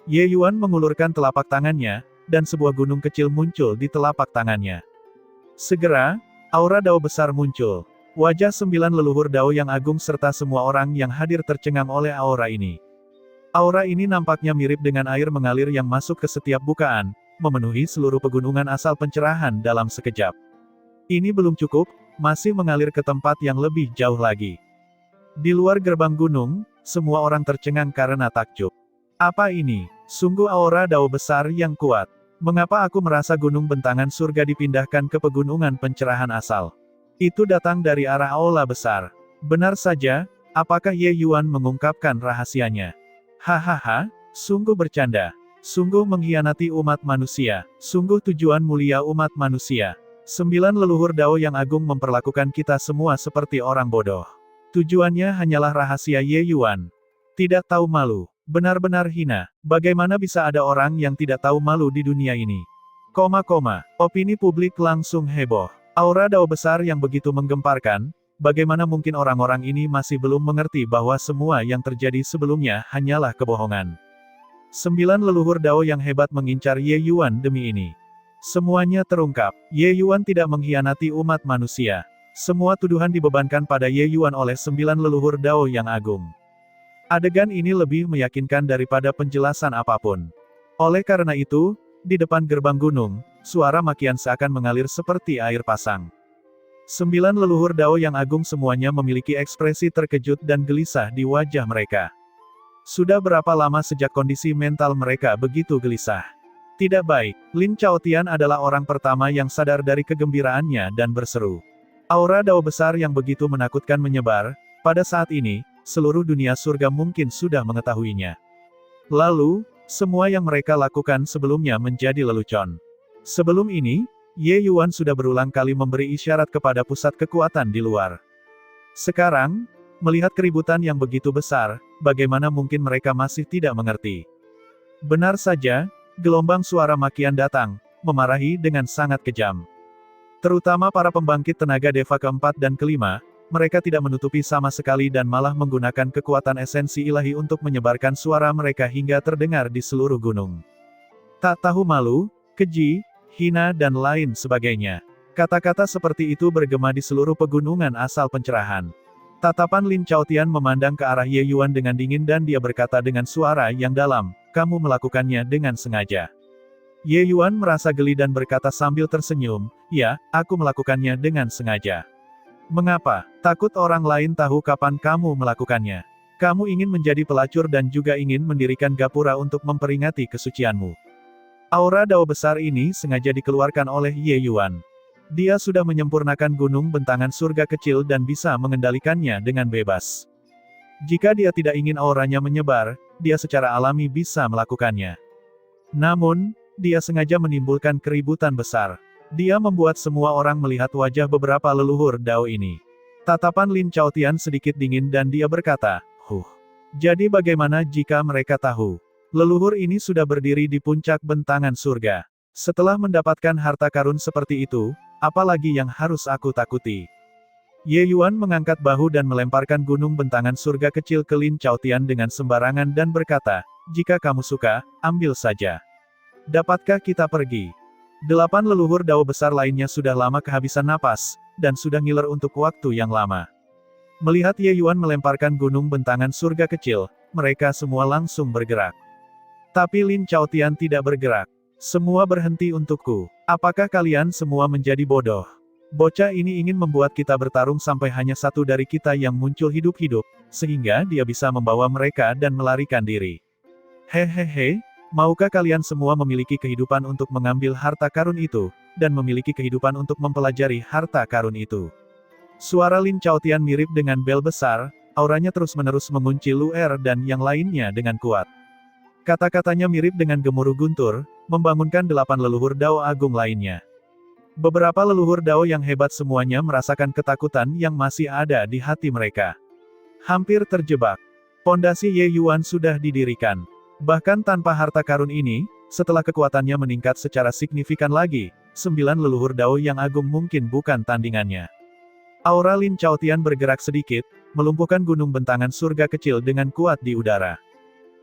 [SPEAKER 1] Ye Yuan mengulurkan telapak tangannya, dan sebuah gunung kecil muncul di telapak tangannya. Segera, aura Dao besar muncul. Wajah 9 leluhur Dao yang agung serta semua orang yang hadir tercengang oleh aura ini. Aura ini nampaknya mirip dengan air mengalir yang masuk ke setiap bukaan, memenuhi seluruh pegunungan asal pencerahan dalam sekejap. Ini belum cukup, masih mengalir ke tempat yang lebih jauh lagi. Di luar gerbang gunung, semua orang tercengang karena takjub. Apa ini? Sungguh aura Dao besar yang kuat. Mengapa aku merasa gunung bentangan surga dipindahkan ke pegunungan pencerahan asal? Itu datang dari arah aula besar. Benar saja, apakah Ye Yuan mengungkapkan rahasianya? Hahaha, sungguh bercanda. Sungguh mengkhianati umat manusia. Sungguh tujuan mulia umat manusia. 9 leluhur Dao yang agung memperlakukan kita semua seperti orang bodoh. Tujuannya hanyalah rahasia Ye Yuan. Tidak tahu malu. Benar-benar hina. Bagaimana bisa ada orang yang tidak tahu malu di dunia ini? Opini publik langsung heboh. Aura Dao besar yang begitu menggemparkan, bagaimana mungkin orang-orang ini masih belum mengerti bahwa semua yang terjadi sebelumnya hanyalah kebohongan. 9 leluhur Dao yang hebat mengincar Ye Yuan demi ini. Semuanya terungkap. Ye Yuan tidak mengkhianati umat manusia. Semua tuduhan dibebankan pada Ye Yuan oleh 9 leluhur Dao yang agung. Adegan ini lebih meyakinkan daripada penjelasan apapun. Oleh karena itu, di depan gerbang gunung, suara makian seakan mengalir seperti air pasang. 9 leluhur Dao yang agung semuanya memiliki ekspresi terkejut dan gelisah di wajah mereka. Sudah berapa lama sejak kondisi mental mereka begitu gelisah? Tidak baik, Lin Chaotian adalah orang pertama yang sadar dari kegembiraannya dan berseru. Aura Dao besar yang begitu menakutkan menyebar, pada saat ini, seluruh dunia surga mungkin sudah mengetahuinya. Lalu, semua yang mereka lakukan sebelumnya menjadi lelucon. Sebelum ini, Ye Yuan sudah berulang kali memberi isyarat kepada pusat kekuatan di luar. Sekarang, melihat keributan yang begitu besar, bagaimana mungkin mereka masih tidak mengerti? Benar saja, gelombang suara makian datang, memarahi dengan sangat kejam. Terutama para pembangkit tenaga Deva keempat dan kelima, mereka tidak menutupi sama sekali dan malah menggunakan kekuatan esensi ilahi untuk menyebarkan suara mereka hingga terdengar di seluruh gunung. Tak tahu malu, keji, hina dan lain sebagainya. Kata-kata seperti itu bergema di seluruh pegunungan asal pencerahan. Tatapan Lin Chaotian memandang ke arah Ye Yuan dengan dingin dan dia berkata dengan suara yang dalam, "Kamu melakukannya dengan sengaja." Ye Yuan merasa geli dan berkata sambil tersenyum, "Ya, aku melakukannya dengan sengaja." Mengapa? Takut orang lain tahu kapan kamu melakukannya. Kamu ingin menjadi pelacur dan juga ingin mendirikan gapura untuk memperingati kesucianmu. Aura Dao besar ini sengaja dikeluarkan oleh Ye Yuan. Dia sudah menyempurnakan gunung bentangan surga kecil dan bisa mengendalikannya dengan bebas. Jika dia tidak ingin auranya menyebar, dia secara alami bisa melakukannya. Namun, dia sengaja menimbulkan keributan besar. Dia membuat semua orang melihat wajah beberapa leluhur Dao ini. Tatapan Lin Chaotian sedikit dingin dan dia berkata, Jadi bagaimana jika mereka tahu? Leluhur ini sudah berdiri di puncak bentangan surga. Setelah mendapatkan harta karun seperti itu, apalagi yang harus aku takuti?" Ye Yuan mengangkat bahu dan melemparkan gunung bentangan surga kecil ke Lin Chaotian dengan sembarangan dan berkata, "Jika kamu suka, ambil saja. Dapatkah kita pergi?" 8 leluhur Dao besar lainnya sudah lama kehabisan napas, dan sudah ngiler untuk waktu yang lama. Melihat Ye Yuan melemparkan gunung bentangan surga kecil, mereka semua langsung bergerak. Tapi Lin Chaotian tidak bergerak. "Semua berhenti untukku. Apakah kalian semua menjadi bodoh? Bocah ini ingin membuat kita bertarung sampai hanya satu dari kita yang muncul hidup-hidup, sehingga dia bisa membawa mereka dan melarikan diri. Hehehe. Maukah kalian semua memiliki kehidupan untuk mengambil harta karun itu, dan memiliki kehidupan untuk mempelajari harta karun itu?" Suara Lin Chaotian mirip dengan bel besar, auranya terus-menerus mengunci Luer dan yang lainnya dengan kuat. Kata-katanya mirip dengan gemuruh guntur, membangunkan 8 leluhur Dao agung lainnya. Beberapa leluhur Dao yang hebat semuanya merasakan ketakutan yang masih ada di hati mereka. Hampir terjebak. Pondasi Ye Yuan sudah didirikan. Bahkan tanpa harta karun ini, setelah kekuatannya meningkat secara signifikan lagi, 9 leluhur Dao yang agung mungkin bukan tandingannya. Aura Lin Chaotian bergerak sedikit, melumpuhkan gunung bentangan surga kecil dengan kuat di udara.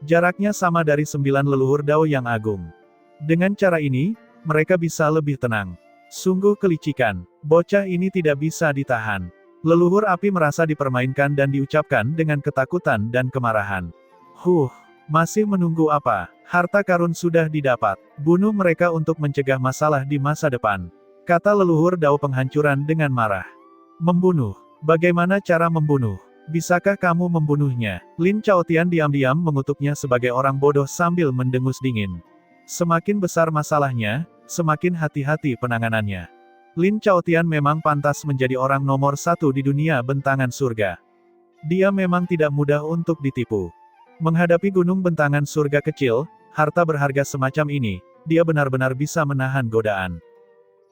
[SPEAKER 1] Jaraknya sama dari 9 leluhur Dao yang agung. Dengan cara ini, mereka bisa lebih tenang. Sungguh kelicikan. Bocah ini tidak bisa ditahan. Leluhur api merasa dipermainkan dan diucapkan dengan ketakutan dan kemarahan. Masih menunggu apa? Harta karun sudah didapat. Bunuh mereka untuk mencegah masalah di masa depan. Kata leluhur Dao penghancuran dengan marah. Membunuh. Bagaimana cara membunuh? Bisakah kamu membunuhnya? Lin Chaotian diam-diam mengutuknya sebagai orang bodoh sambil mendengus dingin. Semakin besar masalahnya, semakin hati-hati penanganannya. Lin Chaotian memang pantas menjadi orang nomor 1 di dunia bentangan surga. Dia memang tidak mudah untuk ditipu. Menghadapi gunung bentangan surga kecil, harta berharga semacam ini, dia benar-benar bisa menahan godaan.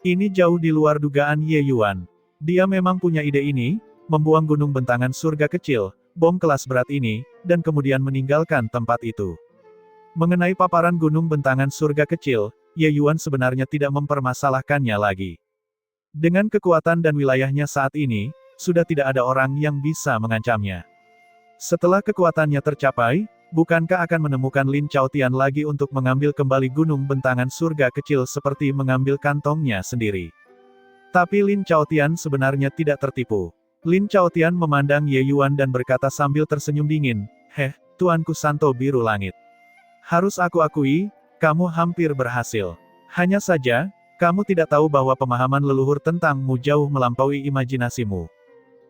[SPEAKER 1] Ini jauh di luar dugaan Ye Yuan. Dia memang punya ide ini, membuang gunung bentangan surga kecil, bom kelas berat ini, dan kemudian meninggalkan tempat itu. Mengenai paparan gunung bentangan surga kecil, Ye Yuan sebenarnya tidak mempermasalahkannya lagi. Dengan kekuatan dan wilayahnya saat ini, sudah tidak ada orang yang bisa mengancamnya. Setelah kekuatannya tercapai, bukankah akan menemukan Lin Chaotian lagi untuk mengambil kembali gunung bentangan surga kecil seperti mengambil kantongnya sendiri? Tapi Lin Chaotian sebenarnya tidak tertipu. Lin Chaotian memandang Ye Yuan dan berkata sambil tersenyum dingin, Tuanku Santo Biru Langit. Harus aku akui, kamu hampir berhasil. Hanya saja, kamu tidak tahu bahwa pemahaman leluhur tentangmu jauh melampaui imajinasimu.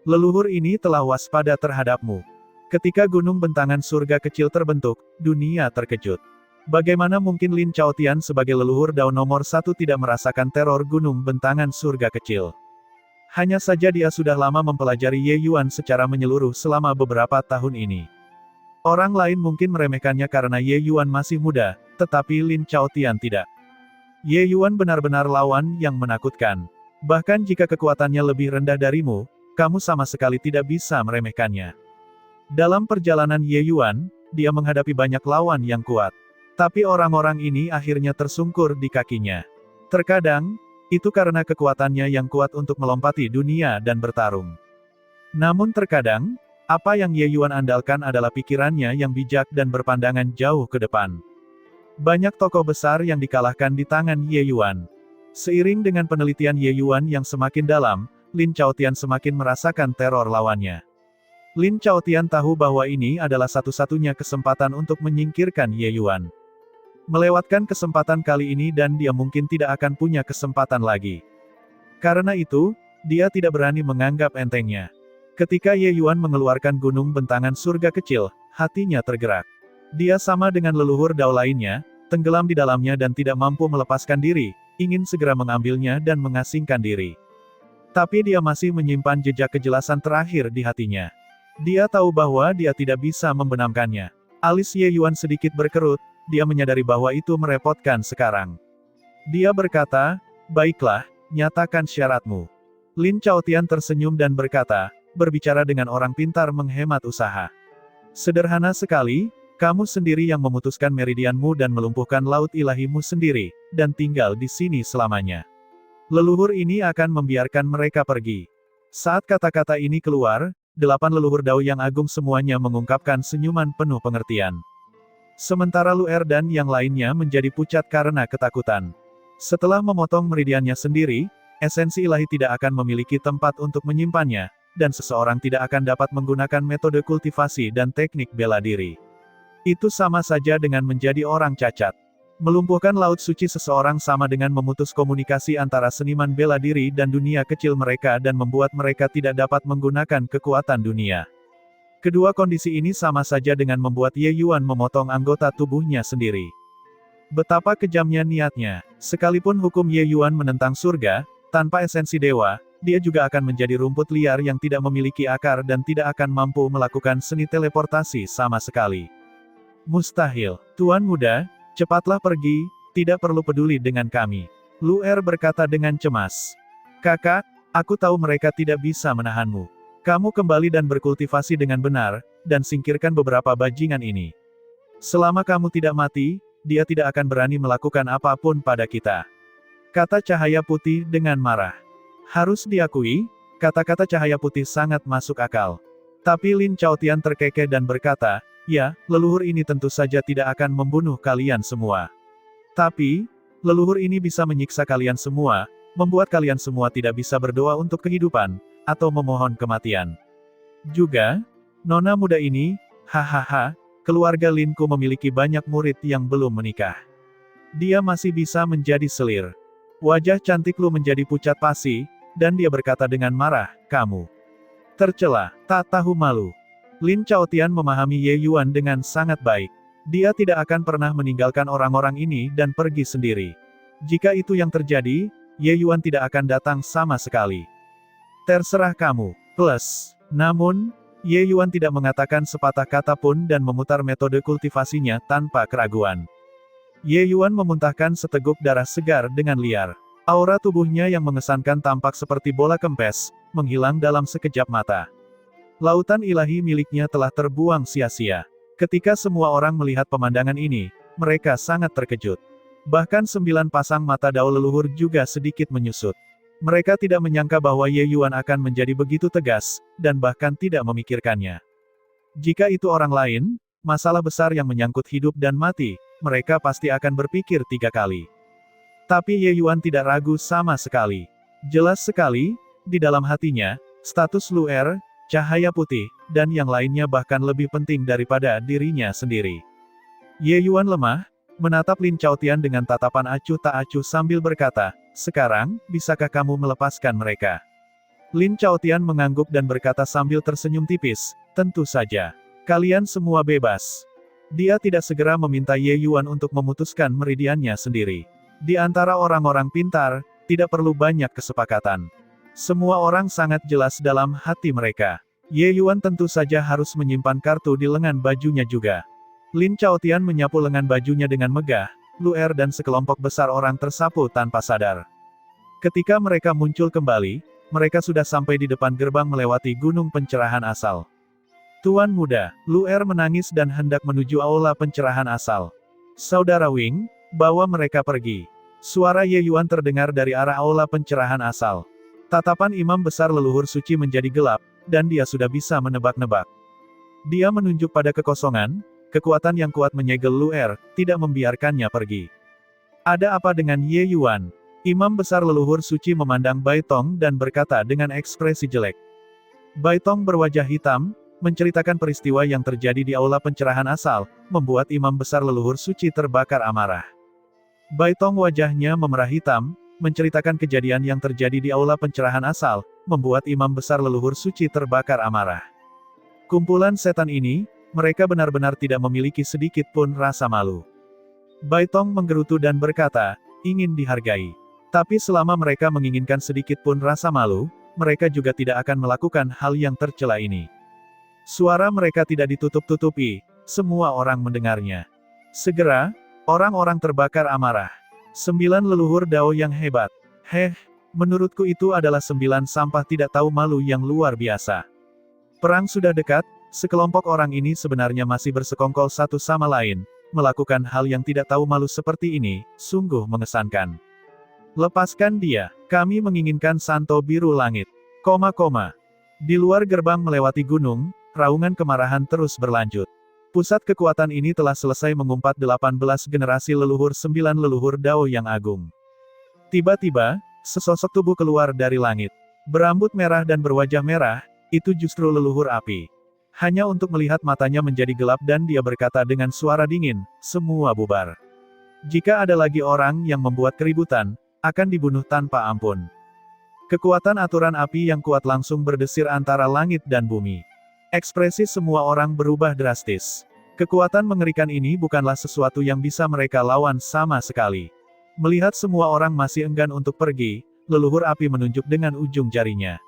[SPEAKER 1] Leluhur ini telah waspada terhadapmu. Ketika gunung bentangan surga kecil terbentuk, dunia terkejut. Bagaimana mungkin Lin Chaotian sebagai leluhur Dao nomor 1 tidak merasakan teror gunung bentangan surga kecil? Hanya saja dia sudah lama mempelajari Ye Yuan secara menyeluruh selama beberapa tahun ini. Orang lain mungkin meremehkannya karena Ye Yuan masih muda, tetapi Lin Chaotian tidak. Ye Yuan benar-benar lawan yang menakutkan. Bahkan jika kekuatannya lebih rendah darimu, kamu sama sekali tidak bisa meremehkannya. Dalam perjalanan Ye Yuan, dia menghadapi banyak lawan yang kuat. Tapi orang-orang ini akhirnya tersungkur di kakinya. Terkadang, itu karena kekuatannya yang kuat untuk melompati dunia dan bertarung. Namun terkadang, apa yang Ye Yuan andalkan adalah pikirannya yang bijak dan berpandangan jauh ke depan. Banyak tokoh besar yang dikalahkan di tangan Ye Yuan. Seiring dengan penelitian Ye Yuan yang semakin dalam, Lin Chaotian semakin merasakan teror lawannya. Lin Chaotian tahu bahwa ini adalah satu-satunya kesempatan untuk menyingkirkan Ye Yuan. Melewatkan kesempatan kali ini dan dia mungkin tidak akan punya kesempatan lagi. Karena itu, dia tidak berani menganggap entengnya. Ketika Ye Yuan mengeluarkan gunung bentangan surga kecil, hatinya tergerak. Dia sama dengan leluhur Dao lainnya, tenggelam di dalamnya dan tidak mampu melepaskan diri, ingin segera mengambilnya dan mengasingkan diri. Tapi dia masih menyimpan jejak kejelasan terakhir di hatinya. Dia tahu bahwa dia tidak bisa membenamkannya. Alis Ye Yuan sedikit berkerut, dia menyadari bahwa itu merepotkan sekarang. Dia berkata, baiklah, nyatakan syaratmu. Lin Chaotian tersenyum dan berkata, berbicara dengan orang pintar menghemat usaha. Sederhana sekali, kamu sendiri yang memutuskan meridianmu dan melumpuhkan laut ilahimu sendiri, dan tinggal di sini selamanya. Leluhur ini akan membiarkan mereka pergi. Saat kata-kata ini keluar, 8 leluhur Dao yang agung semuanya mengungkapkan senyuman penuh pengertian. Sementara Lu Er dan yang lainnya menjadi pucat karena ketakutan. Setelah memotong meridiannya sendiri, esensi ilahi tidak akan memiliki tempat untuk menyimpannya, dan seseorang tidak akan dapat menggunakan metode kultivasi dan teknik bela diri. Itu sama saja dengan menjadi orang cacat. Melumpuhkan laut suci seseorang sama dengan memutus komunikasi antara seniman bela diri dan dunia kecil mereka dan membuat mereka tidak dapat menggunakan kekuatan dunia. Kedua kondisi ini sama saja dengan membuat Ye Yuan memotong anggota tubuhnya sendiri. Betapa kejamnya niatnya. Sekalipun hukum Ye Yuan menentang surga, tanpa esensi dewa, dia juga akan menjadi rumput liar yang tidak memiliki akar dan tidak akan mampu melakukan seni teleportasi sama sekali. Mustahil. Tuan muda, cepatlah pergi, tidak perlu peduli dengan kami. Lu Er berkata dengan cemas. Kakak, aku tahu mereka tidak bisa menahanmu. Kamu kembali dan berkultivasi dengan benar, dan singkirkan beberapa bajingan ini. Selama kamu tidak mati, dia tidak akan berani melakukan apapun pada kita. Kata cahaya putih dengan marah. Harus diakui, kata-kata cahaya putih sangat masuk akal. Tapi Lin Chaotian terkekeh dan berkata, Ya, leluhur ini tentu saja tidak akan membunuh kalian semua. Tapi, leluhur ini bisa menyiksa kalian semua, membuat kalian semua tidak bisa berdoa untuk kehidupan, atau memohon kematian. Juga, nona muda ini, hahaha, keluarga Linku memiliki banyak murid yang belum menikah. Dia masih bisa menjadi selir. Wajah cantik Lu menjadi pucat pasi, dan dia berkata dengan marah, kamu tercela, tak tahu malu. Lin Chaotian memahami Ye Yuan dengan sangat baik. Dia tidak akan pernah meninggalkan orang-orang ini dan pergi sendiri. Jika itu yang terjadi, Ye Yuan tidak akan datang sama sekali. Terserah kamu. Plus, namun, Ye Yuan tidak mengatakan sepatah kata pun dan memutar metode kultivasinya tanpa keraguan. Ye Yuan memuntahkan seteguk darah segar dengan liar. Aura tubuhnya yang mengesankan tampak seperti bola kempes, menghilang dalam sekejap mata. Lautan ilahi miliknya telah terbuang sia-sia. Ketika semua orang melihat pemandangan ini, mereka sangat terkejut. Bahkan 9 pasang mata dao leluhur juga sedikit menyusut. Mereka tidak menyangka bahwa Ye Yuan akan menjadi begitu tegas, dan bahkan tidak memikirkannya. Jika itu orang lain, masalah besar yang menyangkut hidup dan mati, mereka pasti akan berpikir 3 kali. Tapi Ye Yuan tidak ragu sama sekali. Jelas sekali, di dalam hatinya, status Luer, cahaya putih, dan yang lainnya bahkan lebih penting daripada dirinya sendiri. Ye Yuan lemah, menatap Lin Chaotian dengan tatapan acuh tak acuh sambil berkata, sekarang, bisakah kamu melepaskan mereka? Lin Chaotian mengangguk dan berkata sambil tersenyum tipis, tentu saja. Kalian semua bebas. Dia tidak segera meminta Ye Yuan untuk memutuskan meridiannya sendiri. Di antara orang-orang pintar, tidak perlu banyak kesepakatan. Semua orang sangat jelas dalam hati mereka. Ye Yuan tentu saja harus menyimpan kartu di lengan bajunya juga. Lin Chaotian menyapu lengan bajunya dengan megah, Luer dan sekelompok besar orang tersapu tanpa sadar. Ketika mereka muncul kembali, mereka sudah sampai di depan gerbang melewati gunung pencerahan asal. Tuan muda, Luer menangis dan hendak menuju aula pencerahan asal. Saudara Wing, bawa mereka pergi. Suara Ye Yuan terdengar dari arah aula pencerahan asal. Tatapan imam besar leluhur suci menjadi gelap, dan dia sudah bisa menebak-nebak. Dia menunjuk pada kekosongan, kekuatan yang kuat menyegel Luer, tidak membiarkannya pergi. Ada apa dengan Ye Yuan? Imam besar leluhur suci memandang Bai Tong dan berkata dengan ekspresi jelek. Bai Tong berwajah hitam, menceritakan peristiwa yang terjadi di aula pencerahan asal, membuat imam besar leluhur suci terbakar amarah. Bai Tong wajahnya memerah hitam, menceritakan kejadian yang terjadi di aula pencerahan asal, membuat imam besar leluhur suci terbakar amarah. Kumpulan setan ini, mereka benar-benar tidak memiliki sedikit pun rasa malu. Bai Tong menggerutu dan berkata, ingin dihargai. Tapi selama mereka menginginkan sedikit pun rasa malu, mereka juga tidak akan melakukan hal yang tercela ini. Suara mereka tidak ditutup-tutupi, semua orang mendengarnya. Segera, orang-orang terbakar amarah. 9 leluhur Dao yang hebat. Menurutku itu adalah 9 sampah tidak tahu malu yang luar biasa. Perang sudah dekat, sekelompok orang ini sebenarnya masih bersekongkol satu sama lain, melakukan hal yang tidak tahu malu seperti ini, sungguh mengesankan. Lepaskan dia, kami menginginkan Santo Biru Langit. Di luar gerbang melewati gunung, raungan kemarahan terus berlanjut. Pusat kekuatan ini telah selesai mengumpat 18 generasi leluhur 9 leluhur Dao yang agung. Tiba-tiba, sesosok tubuh keluar dari langit. Berambut merah dan berwajah merah, itu justru leluhur api. Hanya untuk melihat matanya menjadi gelap dan dia berkata dengan suara dingin, semua bubar. Jika ada lagi orang yang membuat keributan, akan dibunuh tanpa ampun. Kekuatan aturan api yang kuat langsung berdesir antara langit dan bumi. Ekspresi semua orang berubah drastis. Kekuatan mengerikan ini bukanlah sesuatu yang bisa mereka lawan sama sekali. Melihat semua orang masih enggan untuk pergi, leluhur api menunjuk dengan ujung jarinya.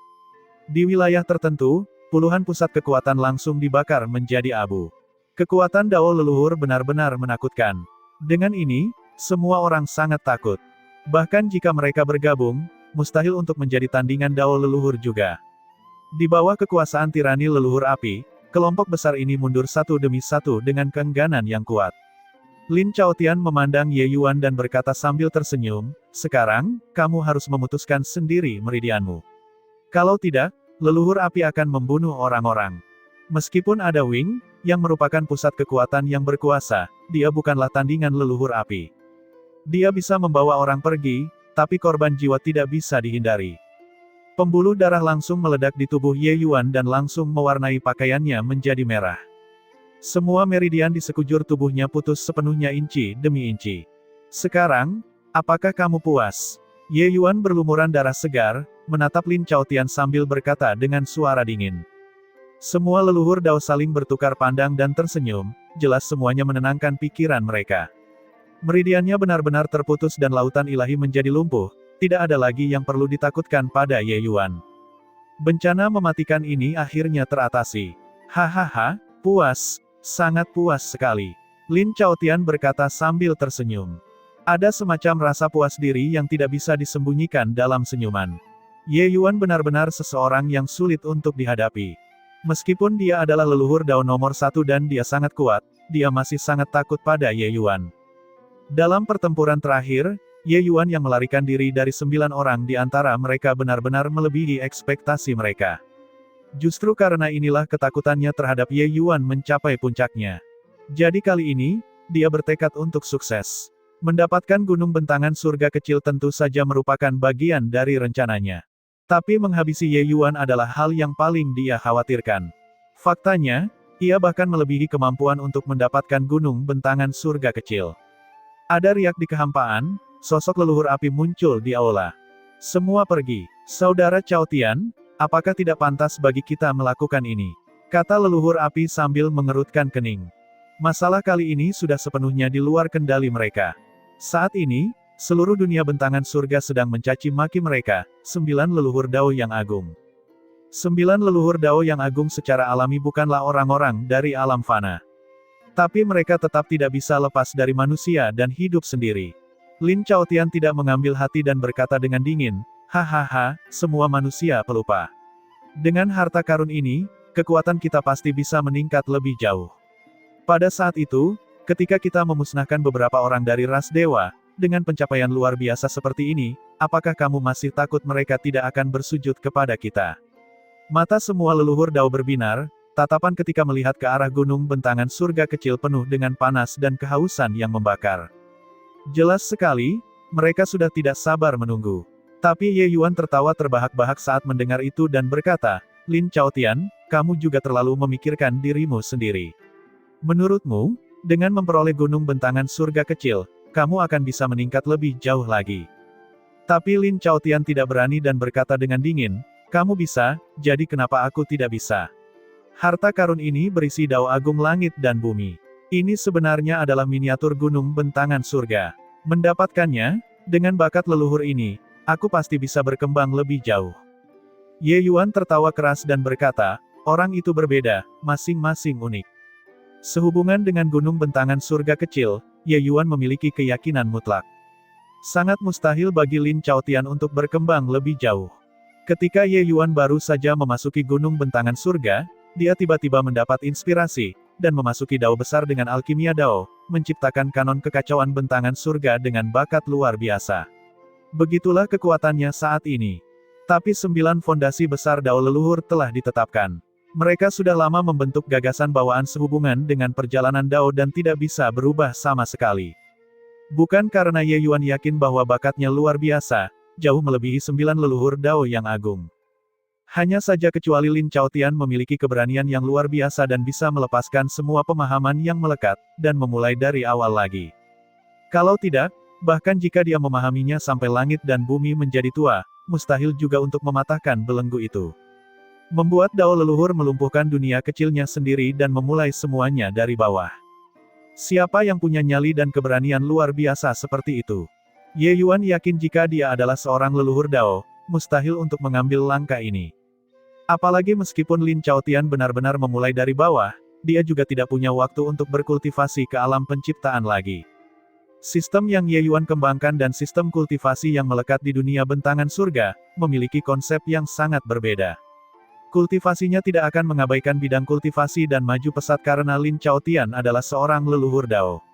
[SPEAKER 1] Di wilayah tertentu, puluhan pusat kekuatan langsung dibakar menjadi abu. Kekuatan Dao leluhur benar-benar menakutkan. Dengan ini, semua orang sangat takut. Bahkan jika mereka bergabung, mustahil untuk menjadi tandingan Dao leluhur juga. Di bawah kekuasaan tirani leluhur api, kelompok besar ini mundur satu demi satu dengan keengganan yang kuat. Lin Chaotian memandang Ye Yuan dan berkata sambil tersenyum, sekarang, kamu harus memutuskan sendiri meridianmu. Kalau tidak, leluhur api akan membunuh orang-orang. Meskipun ada Wing, yang merupakan pusat kekuatan yang berkuasa, dia bukanlah tandingan leluhur api. Dia bisa membawa orang pergi, tapi korban jiwa tidak bisa dihindari. Pembuluh darah langsung meledak di tubuh Ye Yuan dan langsung mewarnai pakaiannya menjadi merah. Semua meridian di sekujur tubuhnya putus sepenuhnya inci demi inci. Sekarang, apakah kamu puas? Ye Yuan berlumuran darah segar, menatap Lin Chaotian sambil berkata dengan suara dingin. Semua leluhur Dao saling bertukar pandang dan tersenyum, jelas semuanya menenangkan pikiran mereka. Meridiannya benar-benar terputus dan lautan ilahi menjadi lumpuh, tidak ada lagi yang perlu ditakutkan pada Ye Yuan. Bencana mematikan ini akhirnya teratasi. Hahaha, puas, sangat puas sekali. Lin Chaotian berkata sambil tersenyum. Ada semacam rasa puas diri yang tidak bisa disembunyikan dalam senyuman. Ye Yuan benar-benar seseorang yang sulit untuk dihadapi. Meskipun dia adalah leluhur Dao nomor 1 dan dia sangat kuat, dia masih sangat takut pada Ye Yuan. Dalam pertempuran terakhir, Ye Yuan yang melarikan diri dari 9 orang di antara mereka benar-benar melebihi ekspektasi mereka. Justru karena inilah ketakutannya terhadap Ye Yuan mencapai puncaknya. Jadi kali ini, dia bertekad untuk sukses. Mendapatkan gunung bentangan surga kecil tentu saja merupakan bagian dari rencananya. Tapi menghabisi Ye Yuan adalah hal yang paling dia khawatirkan. Faktanya, ia bahkan melebihi kemampuan untuk mendapatkan gunung bentangan surga kecil. Ada riak di kehampaan, sosok leluhur api muncul di aula. Semua pergi. Saudara Chaotian, apakah tidak pantas bagi kita melakukan ini? Kata leluhur api sambil mengerutkan kening. Masalah kali ini sudah sepenuhnya di luar kendali mereka. Saat ini, seluruh dunia bentangan surga sedang mencaci maki mereka, 9 leluhur Dao yang agung. 9 leluhur Dao yang agung secara alami bukanlah orang-orang dari alam fana. Tapi mereka tetap tidak bisa lepas dari manusia dan hidup sendiri. Lin Chaotian tidak mengambil hati dan berkata dengan dingin, hahaha, semua manusia pelupa. Dengan harta karun ini, kekuatan kita pasti bisa meningkat lebih jauh. Pada saat itu, ketika kita memusnahkan beberapa orang dari ras dewa, dengan pencapaian luar biasa seperti ini, apakah kamu masih takut mereka tidak akan bersujud kepada kita? Mata semua leluhur Dao berbinar, tatapan ketika melihat ke arah gunung bentangan surga kecil penuh dengan panas dan kehausan yang membakar. Jelas sekali, mereka sudah tidak sabar menunggu. Tapi Ye Yuan tertawa terbahak-bahak saat mendengar itu dan berkata, Lin Chaotian, kamu juga terlalu memikirkan dirimu sendiri. Menurutmu, dengan memperoleh gunung bentangan surga kecil, kamu akan bisa meningkat lebih jauh lagi. Tapi Lin Chaotian tidak berani dan berkata dengan dingin, kamu bisa, jadi kenapa aku tidak bisa? Harta karun ini berisi Dao agung langit dan bumi. Ini sebenarnya adalah miniatur gunung bentangan surga. Mendapatkannya, dengan bakat leluhur ini, aku pasti bisa berkembang lebih jauh. Ye Yuan tertawa keras dan berkata, orang itu berbeda, masing-masing unik. Sehubungan dengan gunung bentangan surga kecil, Ye Yuan memiliki keyakinan mutlak. Sangat mustahil bagi Lin Chaotian untuk berkembang lebih jauh. Ketika Ye Yuan baru saja memasuki gunung bentangan surga, dia tiba-tiba mendapat inspirasi, dan memasuki Dao besar dengan alkimia Dao, menciptakan kanon kekacauan bentangan surga dengan bakat luar biasa. Begitulah kekuatannya saat ini. Tapi 9 fondasi besar Dao leluhur telah ditetapkan. Mereka sudah lama membentuk gagasan bawaan sehubungan dengan perjalanan Dao dan tidak bisa berubah sama sekali. Bukan karena Ye Yuan yakin bahwa bakatnya luar biasa, jauh melebihi 9 leluhur Dao yang agung. Hanya saja kecuali Lin Chaotian memiliki keberanian yang luar biasa dan bisa melepaskan semua pemahaman yang melekat, dan memulai dari awal lagi. Kalau tidak, bahkan jika dia memahaminya sampai langit dan bumi menjadi tua, mustahil juga untuk mematahkan belenggu itu. Membuat Dao leluhur melumpuhkan dunia kecilnya sendiri dan memulai semuanya dari bawah. Siapa yang punya nyali dan keberanian luar biasa seperti itu? Ye Yuan yakin jika dia adalah seorang leluhur Dao, mustahil untuk mengambil langkah ini. Apalagi meskipun Lin Chaotian benar-benar memulai dari bawah, dia juga tidak punya waktu untuk berkultivasi ke alam penciptaan lagi. Sistem yang Ye Yuan kembangkan dan sistem kultivasi yang melekat di dunia bentangan surga, memiliki konsep yang sangat berbeda. Kultivasinya tidak akan mengabaikan bidang kultivasi dan maju pesat karena Lin Chaotian adalah seorang leluhur Dao.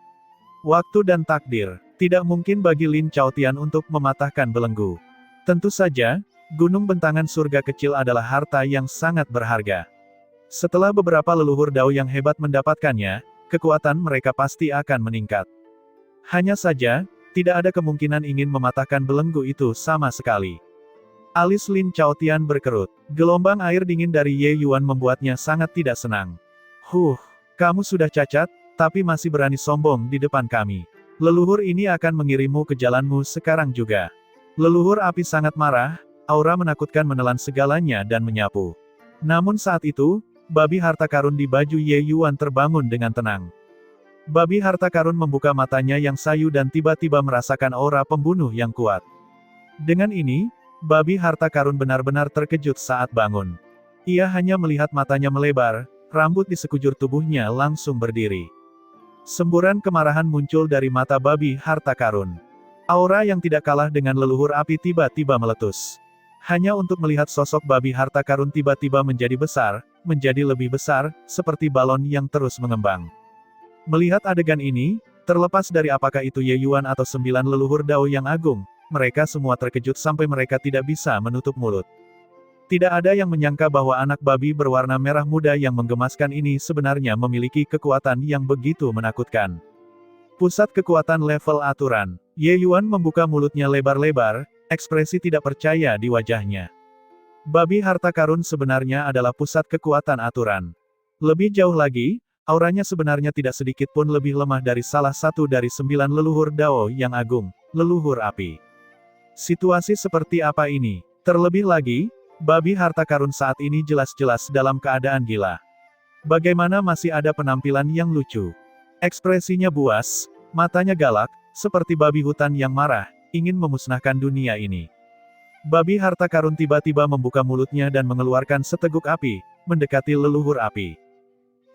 [SPEAKER 1] Waktu dan takdir, tidak mungkin bagi Lin Chaotian untuk mematahkan belenggu. Tentu saja, gunung bentangan surga kecil adalah harta yang sangat berharga. Setelah beberapa leluhur Dao yang hebat mendapatkannya, kekuatan mereka pasti akan meningkat. Hanya saja, tidak ada kemungkinan ingin mematahkan belenggu itu sama sekali. Alis Lin Chaotian berkerut. Gelombang air dingin dari Ye Yuan membuatnya sangat tidak senang. Kamu sudah cacat, tapi masih berani sombong di depan kami. Leluhur ini akan mengirimmu ke jalanmu sekarang juga. Leluhur api sangat marah, aura menakutkan menelan segalanya dan menyapu. Namun saat itu, babi harta karun di baju Ye Yuan terbangun dengan tenang. Babi harta karun membuka matanya yang sayu dan tiba-tiba merasakan aura pembunuh yang kuat. Dengan ini, babi harta karun benar-benar terkejut saat bangun. Ia hanya melihat matanya melebar, rambut di sekujur tubuhnya langsung berdiri. Semburan kemarahan muncul dari mata babi harta karun. Aura yang tidak kalah dengan leluhur api tiba-tiba meletus. Hanya untuk melihat sosok babi harta karun tiba-tiba menjadi besar, menjadi lebih besar, seperti balon yang terus mengembang. Melihat adegan ini, terlepas dari apakah itu Ye Yuan atau 9 leluhur Dao yang agung, mereka semua terkejut sampai mereka tidak bisa menutup mulut. Tidak ada yang menyangka bahwa anak babi berwarna merah muda yang menggemaskan ini sebenarnya memiliki kekuatan yang begitu menakutkan. Pusat kekuatan level aturan. Ye Yuan membuka mulutnya lebar-lebar, ekspresi tidak percaya di wajahnya. Babi harta karun sebenarnya adalah pusat kekuatan aturan. Lebih jauh lagi, auranya sebenarnya tidak sedikit pun lebih lemah dari salah satu dari 9 leluhur Dao yang agung, leluhur api. Situasi seperti apa ini? Terlebih lagi, babi harta karun saat ini jelas-jelas dalam keadaan gila. Bagaimana masih ada penampilan yang lucu? Ekspresinya buas, matanya galak, seperti babi hutan yang marah, ingin memusnahkan dunia ini. Babi harta karun tiba-tiba membuka mulutnya dan mengeluarkan seteguk api, mendekati leluhur api.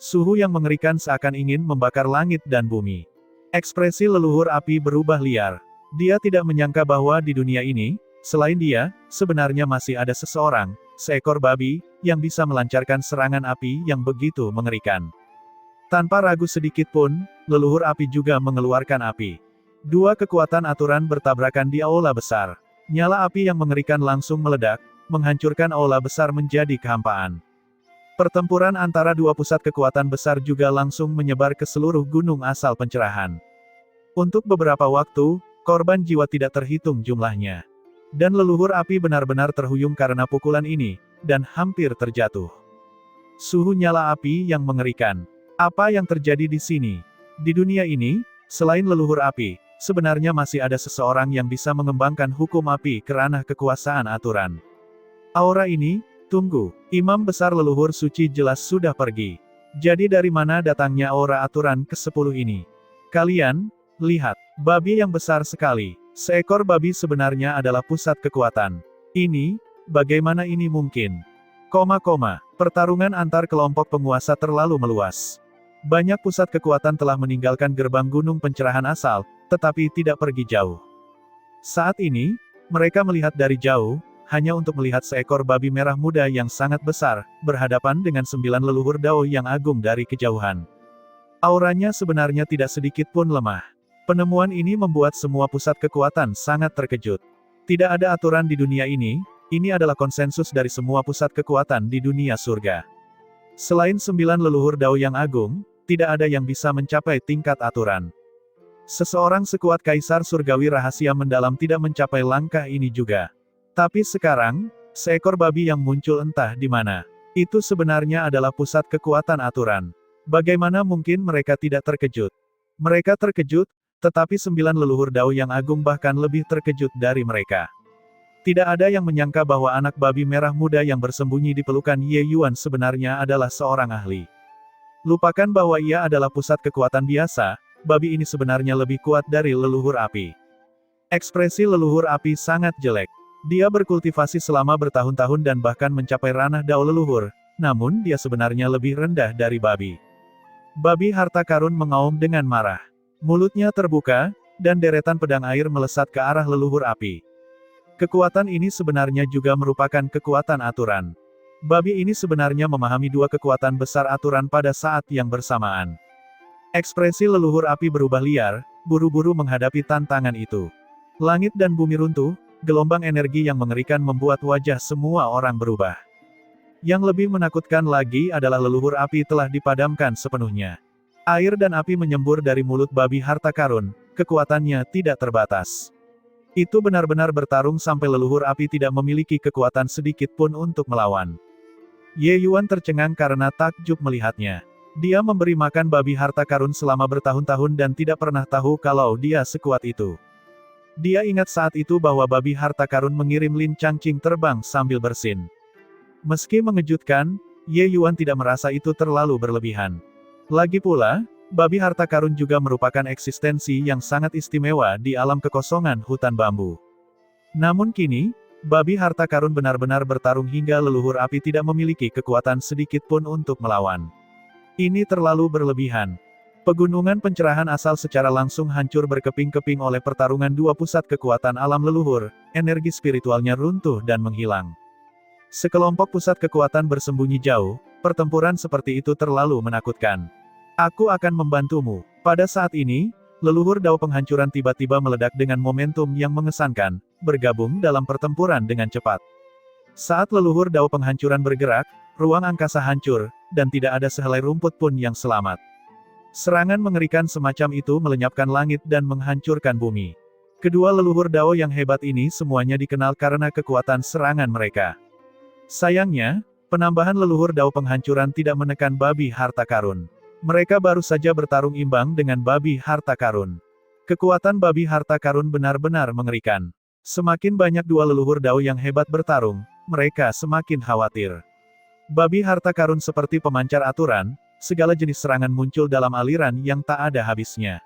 [SPEAKER 1] Suhu yang mengerikan seakan ingin membakar langit dan bumi. Ekspresi leluhur api berubah liar. Dia tidak menyangka bahwa di dunia ini, selain dia, sebenarnya masih ada seseorang, seekor babi, yang bisa melancarkan serangan api yang begitu mengerikan. Tanpa ragu sedikit pun, leluhur api juga mengeluarkan api. Dua kekuatan aturan bertabrakan di aula besar. Nyala api yang mengerikan langsung meledak, menghancurkan aula besar menjadi kehampaan. Pertempuran antara dua pusat kekuatan besar juga langsung menyebar ke seluruh gunung asal pencerahan. Untuk beberapa waktu, korban jiwa tidak terhitung jumlahnya. Dan leluhur api benar-benar terhuyung karena pukulan ini, dan hampir terjatuh. Suhu nyala api yang mengerikan. Apa yang terjadi di sini? Di dunia ini, selain leluhur api, sebenarnya masih ada seseorang yang bisa mengembangkan hukum api ke ranah kekuasaan aturan. Aura ini, tunggu, imam besar leluhur suci jelas sudah pergi. Jadi dari mana datangnya aura aturan ke-10 ini? Kalian, lihat, babi yang besar sekali. Seekor babi sebenarnya adalah pusat kekuatan. Ini, bagaimana ini mungkin? Pertarungan antar kelompok penguasa terlalu meluas. Banyak pusat kekuatan telah meninggalkan gerbang gunung pencerahan asal, tetapi tidak pergi jauh. Saat ini, mereka melihat dari jauh, hanya untuk melihat seekor babi merah muda yang sangat besar, berhadapan dengan 9 leluhur Dao yang agung dari kejauhan. Auranya sebenarnya tidak sedikit pun lemah. Penemuan ini membuat semua pusat kekuatan sangat terkejut. Tidak ada aturan di dunia ini adalah konsensus dari semua pusat kekuatan di dunia surga. Selain 9 leluhur Dao yang agung, tidak ada yang bisa mencapai tingkat aturan. Seseorang sekuat kaisar surgawi rahasia mendalam tidak mencapai langkah ini juga. Tapi sekarang, seekor babi yang muncul entah di mana. Itu sebenarnya adalah pusat kekuatan aturan. Bagaimana mungkin mereka tidak terkejut? Mereka terkejut, tetapi 9 leluhur Dao yang agung bahkan lebih terkejut dari mereka. Tidak ada yang menyangka bahwa anak babi merah muda yang bersembunyi di pelukan Ye Yuan sebenarnya adalah seorang ahli. Lupakan bahwa ia adalah pusat kekuatan biasa, babi ini sebenarnya lebih kuat dari leluhur api. Ekspresi leluhur api sangat jelek. Dia berkultivasi selama bertahun-tahun dan bahkan mencapai ranah Dao leluhur, namun dia sebenarnya lebih rendah dari babi. Babi harta karun mengaum dengan marah. Mulutnya terbuka, dan deretan pedang air melesat ke arah leluhur api. Kekuatan ini sebenarnya juga merupakan kekuatan aturan. Babi ini sebenarnya memahami dua kekuatan besar aturan pada saat yang bersamaan. Ekspresi leluhur api berubah liar, buru-buru menghadapi tantangan itu. Langit dan bumi runtuh, gelombang energi yang mengerikan membuat wajah semua orang berubah. Yang lebih menakutkan lagi adalah leluhur api telah dipadamkan sepenuhnya. Air dan api menyembur dari mulut babi harta karun, kekuatannya tidak terbatas. Itu benar-benar bertarung sampai leluhur api tidak memiliki kekuatan sedikit pun untuk melawan. Ye Yuan tercengang karena takjub melihatnya. Dia memberi makan babi harta karun selama bertahun-tahun dan tidak pernah tahu kalau dia sekuat itu. Dia ingat saat itu bahwa babi harta karun mengirim Lin Changqing terbang sambil bersin. Meski mengejutkan, Ye Yuan tidak merasa itu terlalu berlebihan. Lagi pula, babi harta karun juga merupakan eksistensi yang sangat istimewa di alam kekosongan hutan bambu. Namun kini, babi harta karun benar-benar bertarung hingga leluhur api tidak memiliki kekuatan sedikit pun untuk melawan. Ini terlalu berlebihan. Pegunungan pencerahan asal secara langsung hancur berkeping-keping oleh pertarungan dua pusat kekuatan alam leluhur, energi spiritualnya runtuh dan menghilang. Sekelompok pusat kekuatan bersembunyi jauh, pertempuran seperti itu terlalu menakutkan. Aku akan membantumu. Pada saat ini, leluhur dao penghancuran tiba-tiba meledak dengan momentum yang mengesankan, bergabung dalam pertempuran dengan cepat. Saat leluhur dao penghancuran bergerak, ruang angkasa hancur, dan tidak ada sehelai rumput pun yang selamat. Serangan mengerikan semacam itu melenyapkan langit dan menghancurkan bumi. Kedua leluhur dao yang hebat ini semuanya dikenal karena kekuatan serangan mereka. Sayangnya, penambahan leluhur dao penghancuran tidak menekan babi harta karun. Mereka baru saja bertarung imbang dengan babi harta karun. Kekuatan babi harta karun benar-benar mengerikan. Semakin banyak dua leluhur dao yang hebat bertarung, mereka semakin khawatir. Babi harta karun seperti pemancar aturan, segala jenis serangan muncul dalam aliran yang tak ada habisnya.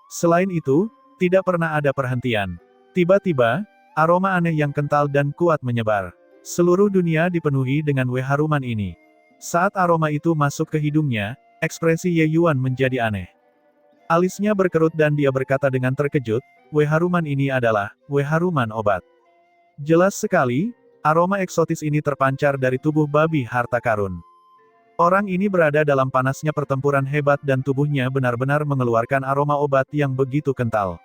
[SPEAKER 1] Selain itu, tidak pernah ada perhentian. Tiba-tiba, aroma aneh yang kental dan kuat menyebar. Seluruh dunia dipenuhi dengan weh haruman ini. Saat aroma itu masuk ke hidungnya, ekspresi Ye Yuan menjadi aneh. Alisnya berkerut dan dia berkata dengan terkejut, weh haruman ini adalah weh haruman obat. Jelas sekali, aroma eksotis ini terpancar dari tubuh babi harta karun. Orang ini berada dalam panasnya pertempuran hebat dan tubuhnya benar-benar mengeluarkan aroma obat yang begitu kental.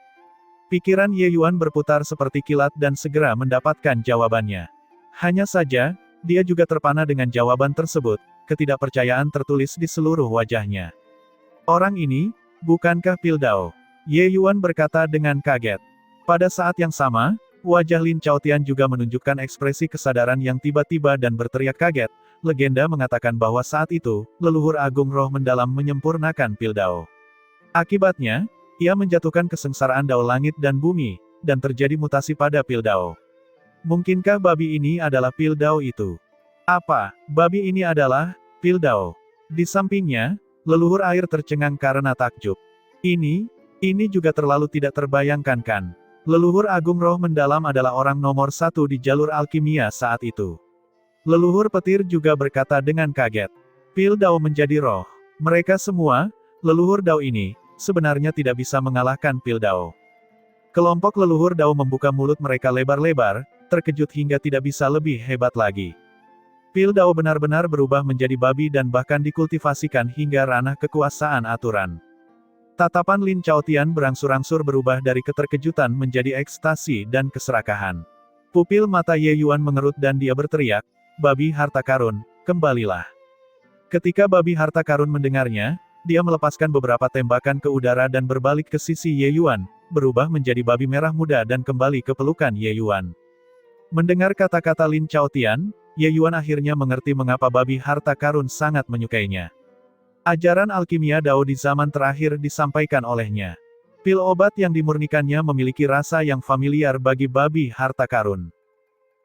[SPEAKER 1] Pikiran Ye Yuan berputar seperti kilat dan segera mendapatkan jawabannya. Hanya saja, dia juga terpana dengan jawaban tersebut, ketidakpercayaan tertulis di seluruh wajahnya. Orang ini, bukankah Pil Dao? Ye Yuan berkata dengan kaget. Pada saat yang sama, wajah Lin Chaotian juga menunjukkan ekspresi kesadaran yang tiba-tiba dan berteriak kaget. Legenda mengatakan bahwa saat itu, leluhur agung roh mendalam menyempurnakan Pil Dao. Akibatnya, ia menjatuhkan kesengsaraan Dao langit dan bumi, dan terjadi mutasi pada Pil Dao. Mungkinkah babi ini adalah Pil Dao itu? Apa, babi ini adalah Pil Dao? Di sampingnya, leluhur air tercengang karena takjub. Ini juga terlalu tidak terbayangkan kan? Leluhur agung roh mendalam adalah orang nomor satu di jalur alkimia saat itu. Leluhur petir juga berkata dengan kaget. Pil Dao menjadi roh. Mereka semua, leluhur Dao ini, sebenarnya tidak bisa mengalahkan Pil Dao. Kelompok leluhur Dao membuka mulut mereka lebar-lebar, terkejut hingga tidak bisa lebih hebat lagi. Pil Dao benar-benar berubah menjadi babi dan bahkan dikultivasikan hingga ranah kekuasaan aturan. Tatapan Lin Chaotian berangsur-angsur berubah dari keterkejutan menjadi ekstasi dan keserakahan. Pupil mata Ye Yuan mengerut dan dia berteriak, babi harta karun, kembalilah. Ketika babi harta karun mendengarnya, dia melepaskan beberapa tembakan ke udara dan berbalik ke sisi Ye Yuan, berubah menjadi babi merah muda dan kembali ke pelukan Ye Yuan. Mendengar kata-kata Lin Chaotian, Ye Yuan akhirnya mengerti mengapa babi harta karun sangat menyukainya. Ajaran alkimia Dao di zaman terakhir disampaikan olehnya. Pil obat yang dimurnikannya memiliki rasa yang familiar bagi babi harta karun.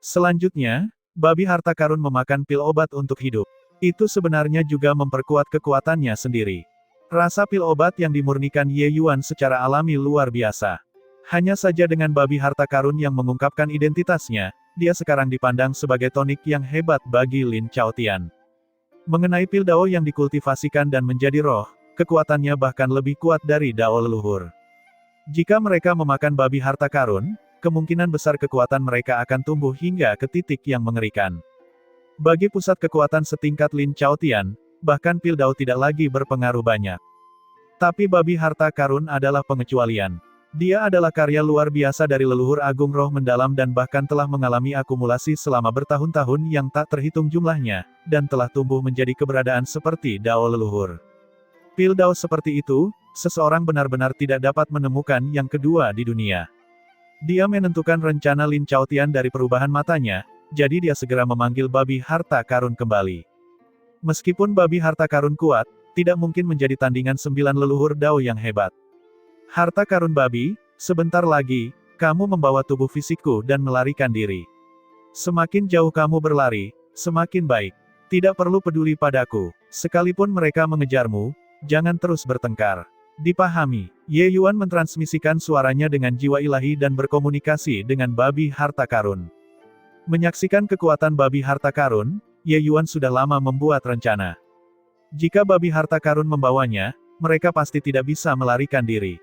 [SPEAKER 1] Selanjutnya, babi harta karun memakan pil obat untuk hidup. Itu sebenarnya juga memperkuat kekuatannya sendiri. Rasa pil obat yang dimurnikan Ye Yuan secara alami luar biasa. Hanya saja dengan babi harta karun yang mengungkapkan identitasnya, dia sekarang dipandang sebagai tonik yang hebat bagi Lin Chaotian. Mengenai pil Dao yang dikultivasikan dan menjadi roh, kekuatannya bahkan lebih kuat dari Dao leluhur. Jika mereka memakan babi harta karun, kemungkinan besar kekuatan mereka akan tumbuh hingga ke titik yang mengerikan. Bagi pusat kekuatan setingkat Lin Chaotian, bahkan Pil Dao tidak lagi berpengaruh banyak. Tapi babi harta karun adalah pengecualian. Dia adalah karya luar biasa dari leluhur agung roh mendalam dan bahkan telah mengalami akumulasi selama bertahun-tahun yang tak terhitung jumlahnya, dan telah tumbuh menjadi keberadaan seperti Dao leluhur. Pil Dao seperti itu, seseorang benar-benar tidak dapat menemukan yang kedua di dunia. Dia menentukan rencana Lin Chaotian dari perubahan matanya, jadi dia segera memanggil babi harta karun kembali. Meskipun babi harta karun kuat, tidak mungkin menjadi tandingan 9 leluhur Dao yang hebat. Harta karun babi, sebentar lagi, kamu membawa tubuh fisikku dan melarikan diri. Semakin jauh kamu berlari, semakin baik. Tidak perlu peduli padaku. Sekalipun mereka mengejarmu, jangan terus bertengkar. Dipahami. Ye Yuan mentransmisikan suaranya dengan jiwa ilahi dan berkomunikasi dengan babi harta karun. Menyaksikan kekuatan babi harta karun, Ye Yuan sudah lama membuat rencana. Jika babi harta karun membawanya, mereka pasti tidak bisa melarikan diri.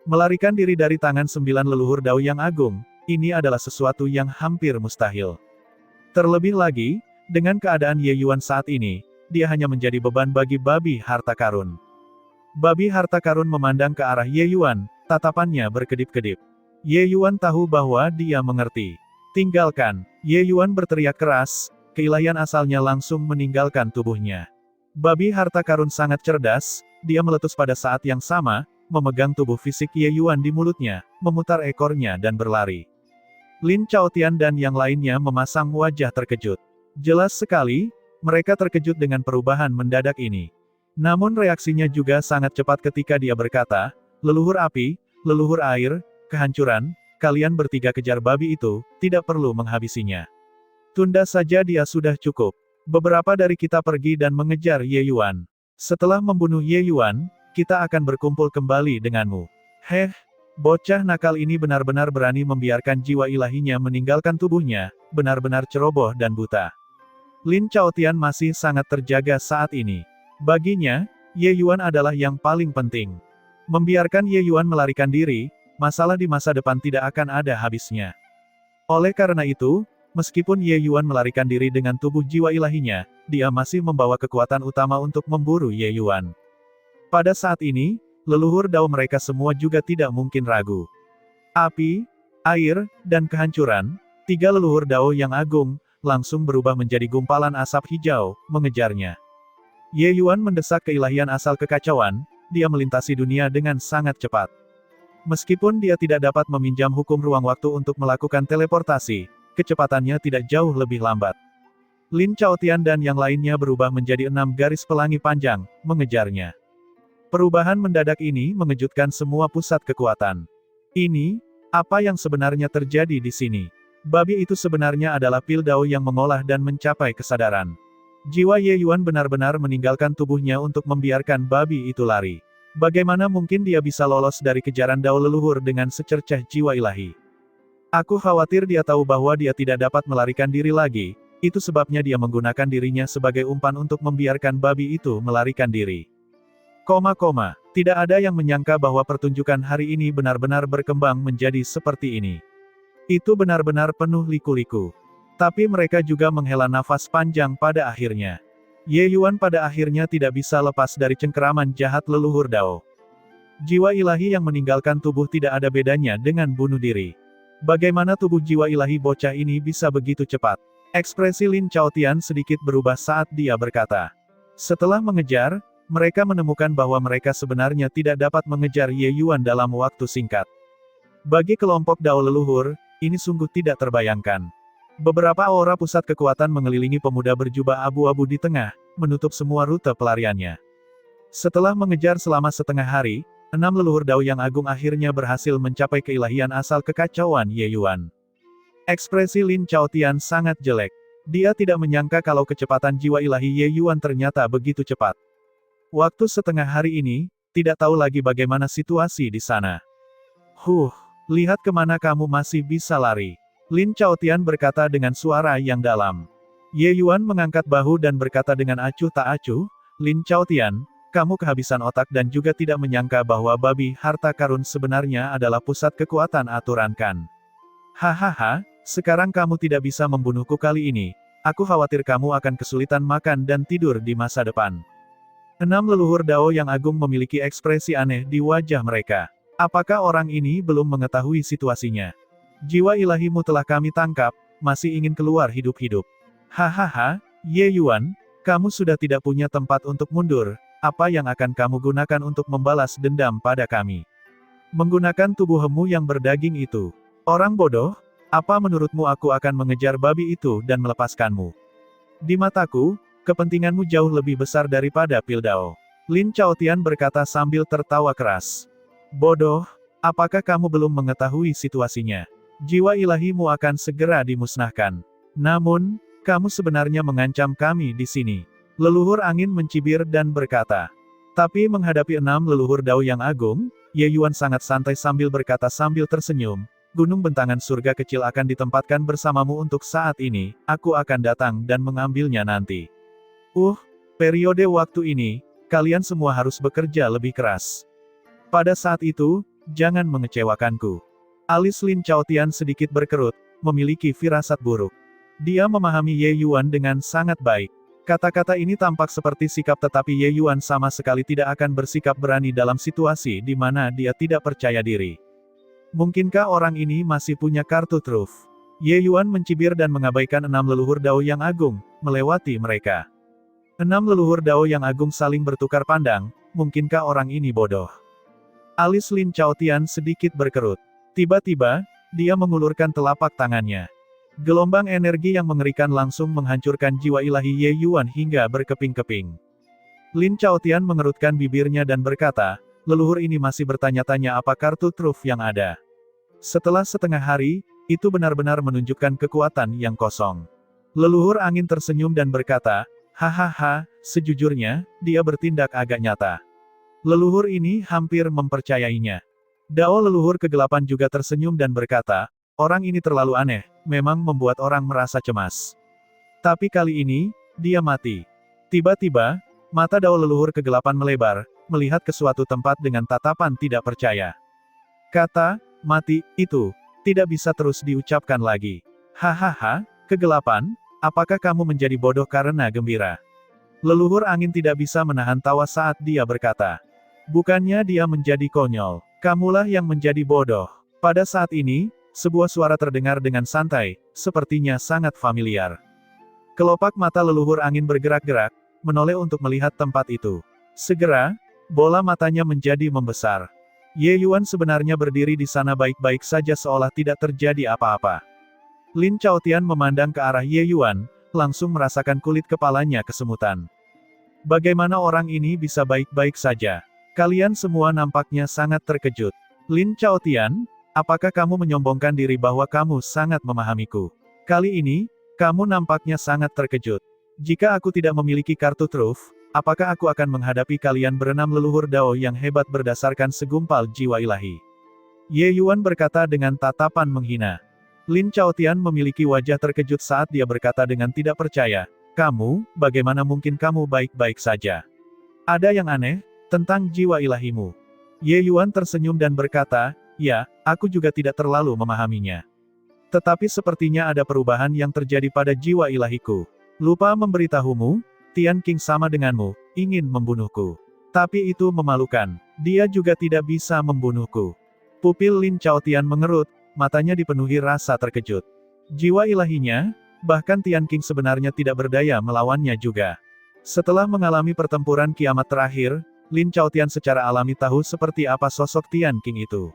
[SPEAKER 1] Melarikan diri dari tangan 9 leluhur Dao yang agung, ini adalah sesuatu yang hampir mustahil. Terlebih lagi, dengan keadaan Ye Yuan saat ini, dia hanya menjadi beban bagi babi harta karun. Babi harta karun memandang ke arah Ye Yuan, tatapannya berkedip-kedip. Ye Yuan tahu bahwa dia mengerti. Tinggalkan, Ye Yuan berteriak keras, keilahian asalnya langsung meninggalkan tubuhnya. Babi harta karun sangat cerdas, dia meletus pada saat yang sama, memegang tubuh fisik Ye Yuan di mulutnya, memutar ekornya dan berlari. Lin Chaotian dan yang lainnya memasang wajah terkejut. Jelas sekali, mereka terkejut dengan perubahan mendadak ini. Namun reaksinya juga sangat cepat ketika dia berkata, leluhur api, leluhur air, kehancuran, kalian bertiga kejar babi itu, tidak perlu menghabisinya. Tunda saja dia sudah cukup. Beberapa dari kita pergi dan mengejar Ye Yuan. Setelah membunuh Ye Yuan, kita akan berkumpul kembali denganmu. Heh, bocah nakal ini benar-benar berani membiarkan jiwa ilahinya meninggalkan tubuhnya, benar-benar ceroboh dan buta. Lin Chaotian masih sangat terjaga saat ini. Baginya, Ye Yuan adalah yang paling penting. Membiarkan Ye Yuan melarikan diri, masalah di masa depan tidak akan ada habisnya. Oleh karena itu, meskipun Ye Yuan melarikan diri dengan tubuh jiwa ilahinya, dia masih membawa kekuatan utama untuk memburu Ye Yuan. Pada saat ini, leluhur Dao mereka semua juga tidak mungkin ragu. Api, air, dan kehancuran, 3 leluhur Dao yang agung, langsung berubah menjadi gumpalan asap hijau, mengejarnya. Ye Yuan mendesak keilahian asal kekacauan, dia melintasi dunia dengan sangat cepat. Meskipun dia tidak dapat meminjam hukum ruang waktu untuk melakukan teleportasi, kecepatannya tidak jauh lebih lambat. Lin Chaotian dan yang lainnya berubah menjadi 6 garis pelangi panjang, mengejarnya. Perubahan mendadak ini mengejutkan semua pusat kekuatan. Ini, apa yang sebenarnya terjadi di sini? Babi itu sebenarnya adalah pil Dao yang mengolah dan mencapai kesadaran. Jiwa Ye Yuan benar-benar meninggalkan tubuhnya untuk membiarkan babi itu lari. Bagaimana mungkin dia bisa lolos dari kejaran Dao leluhur dengan secercah jiwa ilahi? Aku khawatir dia tahu bahwa dia tidak dapat melarikan diri lagi, itu sebabnya dia menggunakan dirinya sebagai umpan untuk membiarkan babi itu melarikan diri. Tidak ada yang menyangka bahwa pertunjukan hari ini benar-benar berkembang menjadi seperti ini. Itu benar-benar penuh liku-liku. Tapi mereka juga menghela nafas panjang pada akhirnya. Ye Yuan pada akhirnya tidak bisa lepas dari cengkeraman jahat leluhur Dao. Jiwa ilahi yang meninggalkan tubuh tidak ada bedanya dengan bunuh diri. Bagaimana tubuh jiwa ilahi bocah ini bisa begitu cepat? Ekspresi Lin Chaotian sedikit berubah saat dia berkata. Setelah mengejar, mereka menemukan bahwa mereka sebenarnya tidak dapat mengejar Ye Yuan dalam waktu singkat. Bagi kelompok Dao leluhur, ini sungguh tidak terbayangkan. Beberapa aura pusat kekuatan mengelilingi pemuda berjubah abu-abu di tengah, menutup semua rute pelariannya. Setelah mengejar selama setengah hari, 6 leluhur Dao yang agung akhirnya berhasil mencapai keilahian asal kekacauan Ye Yuan. Ekspresi Lin Chaotian sangat jelek. Dia tidak menyangka kalau kecepatan jiwa ilahi Ye Yuan ternyata begitu cepat. Waktu setengah hari ini, tidak tahu lagi bagaimana situasi di sana. Lihat kemana kamu masih bisa lari. Lin Chaotian berkata dengan suara yang dalam. Ye Yuan mengangkat bahu dan berkata dengan acuh tak acuh, Lin Chaotian, kamu kehabisan otak dan juga tidak menyangka bahwa babi harta karun sebenarnya adalah pusat kekuatan aturan kan. Hahaha, sekarang kamu tidak bisa membunuhku kali ini, aku khawatir kamu akan kesulitan makan dan tidur di masa depan. 6 leluhur Dao yang agung memiliki ekspresi aneh di wajah mereka. Apakah orang ini belum mengetahui situasinya? Jiwa ilahimu telah kami tangkap, masih ingin keluar hidup-hidup. Hahaha, Ye Yuan, kamu sudah tidak punya tempat untuk mundur, apa yang akan kamu gunakan untuk membalas dendam pada kami? Menggunakan tubuhmu yang berdaging itu. Orang bodoh, apa menurutmu aku akan mengejar babi itu dan melepaskanmu? Di mataku, kepentinganmu jauh lebih besar daripada Pildao. Lin Chaotian berkata sambil tertawa keras. Bodoh, apakah kamu belum mengetahui situasinya? Jiwa ilahimu akan segera dimusnahkan. Namun, kamu sebenarnya mengancam kami di sini. Leluhur angin mencibir dan berkata. Tapi menghadapi 6 leluhur Dao yang agung, Ye Yuan sangat santai sambil berkata sambil tersenyum, gunung bentangan surga kecil akan ditempatkan bersamamu untuk saat ini, aku akan datang dan mengambilnya nanti. Periode waktu ini, kalian semua harus bekerja lebih keras. Pada saat itu, jangan mengecewakanku. Alis Lin Chaotian sedikit berkerut, memiliki firasat buruk. Dia memahami Ye Yuan dengan sangat baik. Kata-kata ini tampak seperti sikap tetapi Ye Yuan sama sekali tidak akan bersikap berani dalam situasi di mana dia tidak percaya diri. Mungkinkah orang ini masih punya kartu truf? Ye Yuan mencibir dan mengabaikan 6 leluhur Dao yang agung, melewati mereka. 6 leluhur Dao yang agung saling bertukar pandang, mungkinkah orang ini bodoh? Alis Lin Chaotian sedikit berkerut. Tiba-tiba, dia mengulurkan telapak tangannya. Gelombang energi yang mengerikan langsung menghancurkan jiwa ilahi Ye Yuan hingga berkeping-keping. Lin Chaotian mengerutkan bibirnya dan berkata, leluhur ini masih bertanya-tanya apa kartu truf yang ada. Setelah setengah hari, itu benar-benar menunjukkan kekuatan yang kosong. Leluhur angin tersenyum dan berkata, hahaha, sejujurnya, dia bertindak agak nyata. Leluhur ini hampir mempercayainya. Dao leluhur kegelapan juga tersenyum dan berkata, orang ini terlalu aneh, memang membuat orang merasa cemas. Tapi kali ini, dia mati. Tiba-tiba, mata Dao leluhur kegelapan melebar, melihat ke suatu tempat dengan tatapan tidak percaya. Kata, mati, itu, tidak bisa terus diucapkan lagi. Hahaha, kegelapan, apakah kamu menjadi bodoh karena gembira? Leluhur angin tidak bisa menahan tawa saat dia berkata. Bukannya dia menjadi konyol, kamulah yang menjadi bodoh. Pada saat ini, sebuah suara terdengar dengan santai, sepertinya sangat familiar. Kelopak mata leluhur angin bergerak-gerak, menoleh untuk melihat tempat itu. Segera, bola matanya menjadi membesar. Ye Yuan sebenarnya berdiri di sana baik-baik saja seolah tidak terjadi apa-apa. Lin Chaotian memandang ke arah Ye Yuan, langsung merasakan kulit kepalanya kesemutan. Bagaimana orang ini bisa baik-baik saja? Kalian semua nampaknya sangat terkejut. Lin Chaotian, apakah kamu menyombongkan diri bahwa kamu sangat memahamiku? Kali ini, kamu nampaknya sangat terkejut. Jika aku tidak memiliki kartu truf, apakah aku akan menghadapi kalian berenam leluhur Dao yang hebat berdasarkan segumpal jiwa ilahi? Ye Yuan berkata dengan tatapan menghina. Lin Chaotian memiliki wajah terkejut saat dia berkata dengan tidak percaya, kamu, bagaimana mungkin kamu baik-baik saja? Ada yang aneh tentang jiwa ilahimu. Ye Yuan tersenyum dan berkata, ya, aku juga tidak terlalu memahaminya. Tetapi sepertinya ada perubahan yang terjadi pada jiwa ilahiku. Lupa memberitahumu, Tian Qing sama denganmu, ingin membunuhku. Tapi itu memalukan, dia juga tidak bisa membunuhku. Pupil Lin Chaotian mengerut, matanya dipenuhi rasa terkejut. Jiwa ilahinya, bahkan Tian Qing sebenarnya tidak berdaya melawannya juga. Setelah mengalami pertempuran kiamat terakhir, Lin Chaotian secara alami tahu seperti apa sosok Tian Qing itu.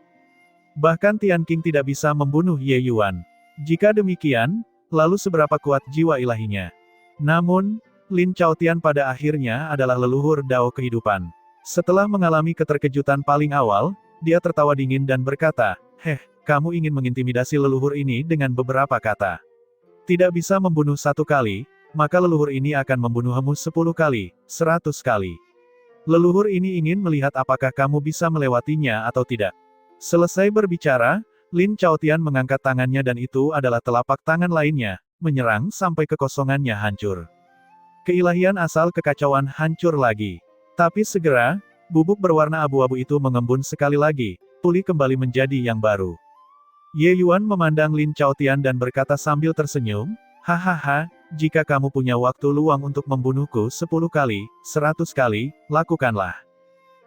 [SPEAKER 1] Bahkan Tian Qing tidak bisa membunuh Ye Yuan. Jika demikian, lalu seberapa kuat jiwa ilahinya? Namun, Lin Chaotian pada akhirnya adalah leluhur Dao kehidupan. Setelah mengalami keterkejutan paling awal, dia tertawa dingin dan berkata, kamu ingin mengintimidasi leluhur ini dengan beberapa kata. Tidak bisa membunuh 1 kali, maka leluhur ini akan membunuhmu 10 kali, 100 kali. Leluhur ini ingin melihat apakah kamu bisa melewatinya atau tidak. Selesai berbicara, Lin Chaotian mengangkat tangannya dan itu adalah telapak tangan lainnya, menyerang sampai kekosongannya hancur. Keilahian asal kekacauan hancur lagi. Tapi segera, bubuk berwarna abu-abu itu mengembun sekali lagi, pulih kembali menjadi yang baru. Ye Yuan memandang Lin Chaotian dan berkata sambil tersenyum, hahaha, jika kamu punya waktu luang untuk membunuhku 10 kali, 100 kali, lakukanlah.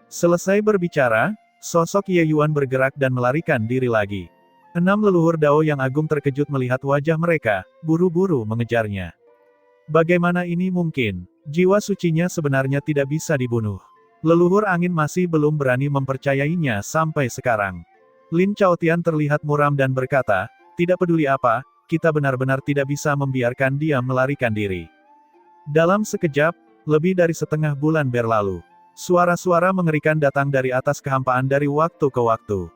[SPEAKER 1] Selesai berbicara, Sosok Ye Yuan bergerak dan melarikan diri lagi. 6 leluhur Dao yang agung terkejut melihat wajah mereka, buru-buru mengejarnya. Bagaimana ini mungkin? Jiwa sucinya sebenarnya tidak bisa dibunuh. Leluhur angin masih belum berani mempercayainya sampai sekarang. Lin Chaotian terlihat muram dan berkata, tidak peduli apa, kita benar-benar tidak bisa membiarkan dia melarikan diri. Dalam sekejap, lebih dari setengah bulan berlalu. Suara-suara mengerikan datang dari atas kehampaan dari waktu ke waktu.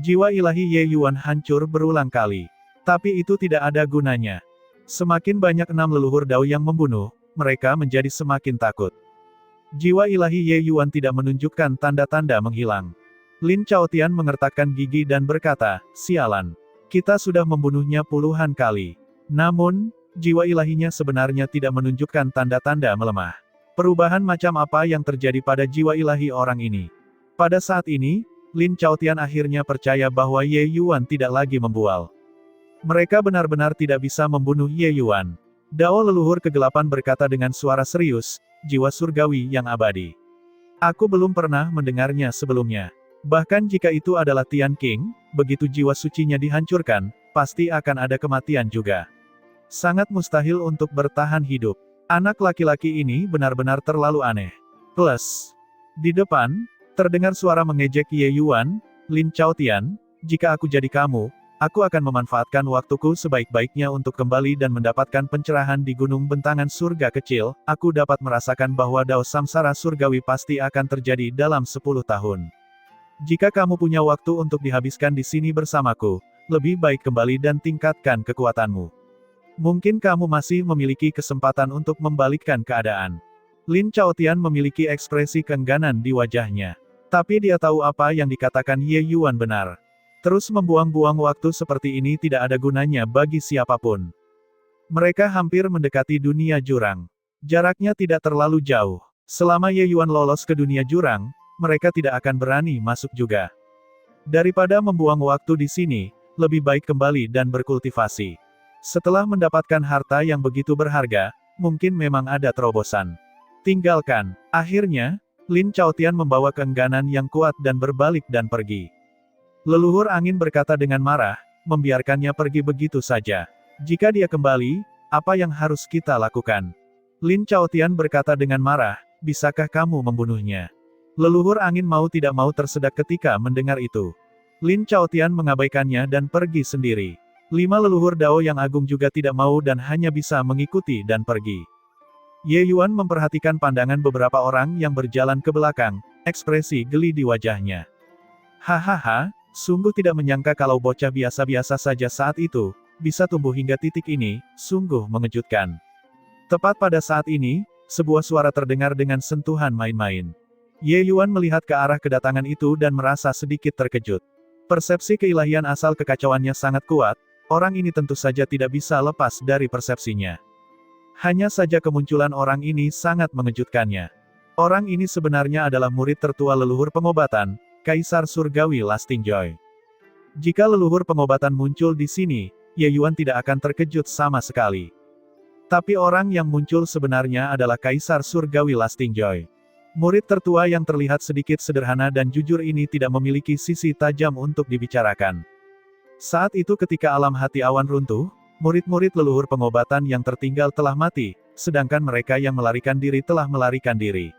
[SPEAKER 1] Jiwa ilahi Ye Yuan hancur berulang kali. Tapi itu tidak ada gunanya. Semakin banyak 6 leluhur Dao yang membunuh, mereka menjadi semakin takut. Jiwa ilahi Ye Yuan tidak menunjukkan tanda-tanda menghilang. Lin Chaotian mengertakkan gigi dan berkata, sialan. Kita sudah membunuhnya puluhan kali. Namun, jiwa ilahinya sebenarnya tidak menunjukkan tanda-tanda melemah. Perubahan macam apa yang terjadi pada jiwa ilahi orang ini? Pada saat ini, Lin Chaotian akhirnya percaya bahwa Ye Yuan tidak lagi membual. Mereka benar-benar tidak bisa membunuh Ye Yuan. Dao leluhur kegelapan berkata dengan suara serius, jiwa surgawi yang abadi. Aku belum pernah mendengarnya sebelumnya. Bahkan jika itu adalah Tian King, begitu jiwa sucinya dihancurkan, pasti akan ada kematian juga. Sangat mustahil untuk bertahan hidup. Anak laki-laki ini benar-benar terlalu aneh. Plus, di depan, terdengar suara mengejek Ye Yuan, Lin Chaotian, jika aku jadi kamu, aku akan memanfaatkan waktuku sebaik-baiknya untuk kembali dan mendapatkan pencerahan di gunung bentangan surga kecil, aku dapat merasakan bahwa Dao Samsara Surgawi pasti akan terjadi dalam 10 tahun. Jika kamu punya waktu untuk dihabiskan di sini bersamaku, lebih baik kembali dan tingkatkan kekuatanmu. Mungkin kamu masih memiliki kesempatan untuk membalikkan keadaan. Lin Chaotian memiliki ekspresi keengganan di wajahnya. Tapi dia tahu apa yang dikatakan Ye Yuan benar. Terus membuang-buang waktu seperti ini tidak ada gunanya bagi siapapun. Mereka hampir mendekati dunia jurang. Jaraknya tidak terlalu jauh. Selama Ye Yuan lolos ke dunia jurang, mereka tidak akan berani masuk juga. Daripada membuang waktu di sini, lebih baik kembali dan berkultivasi. Setelah mendapatkan harta yang begitu berharga, mungkin memang ada terobosan. Tinggalkan. Akhirnya, Lin Chaotian membawa keengganan yang kuat dan berbalik dan pergi. Leluhur angin berkata dengan marah, membiarkannya pergi begitu saja. Jika dia kembali, apa yang harus kita lakukan? Lin Chaotian berkata dengan marah, bisakah kamu membunuhnya? Leluhur angin mau tidak mau tersedak ketika mendengar itu. Lin Chaotian mengabaikannya dan pergi sendiri. 5 leluhur Dao yang agung juga tidak mau dan hanya bisa mengikuti dan pergi. Ye Yuan memperhatikan pandangan beberapa orang yang berjalan ke belakang, ekspresi geli di wajahnya. Hahaha, sungguh tidak menyangka kalau bocah biasa-biasa saja saat itu, bisa tumbuh hingga titik ini, sungguh mengejutkan. Tepat pada saat ini, sebuah suara terdengar dengan sentuhan main-main. Ye Yuan melihat ke arah kedatangan itu dan merasa sedikit terkejut. Persepsi keilahian asal kekacauannya sangat kuat. Orang ini tentu saja tidak bisa lepas dari persepsinya. Hanya saja kemunculan orang ini sangat mengejutkannya. Orang ini sebenarnya adalah murid tertua leluhur pengobatan, Kaisar Surgawi Lasting Joy. Jika leluhur pengobatan muncul di sini, Ye Yuan tidak akan terkejut sama sekali. Tapi orang yang muncul sebenarnya adalah Kaisar Surgawi Lasting Joy. Murid tertua yang terlihat sedikit sederhana dan jujur ini tidak memiliki sisi tajam untuk dibicarakan. Saat itu ketika alam hati awan runtuh, murid-murid leluhur pengobatan yang tertinggal telah mati, sedangkan mereka yang melarikan diri telah melarikan diri.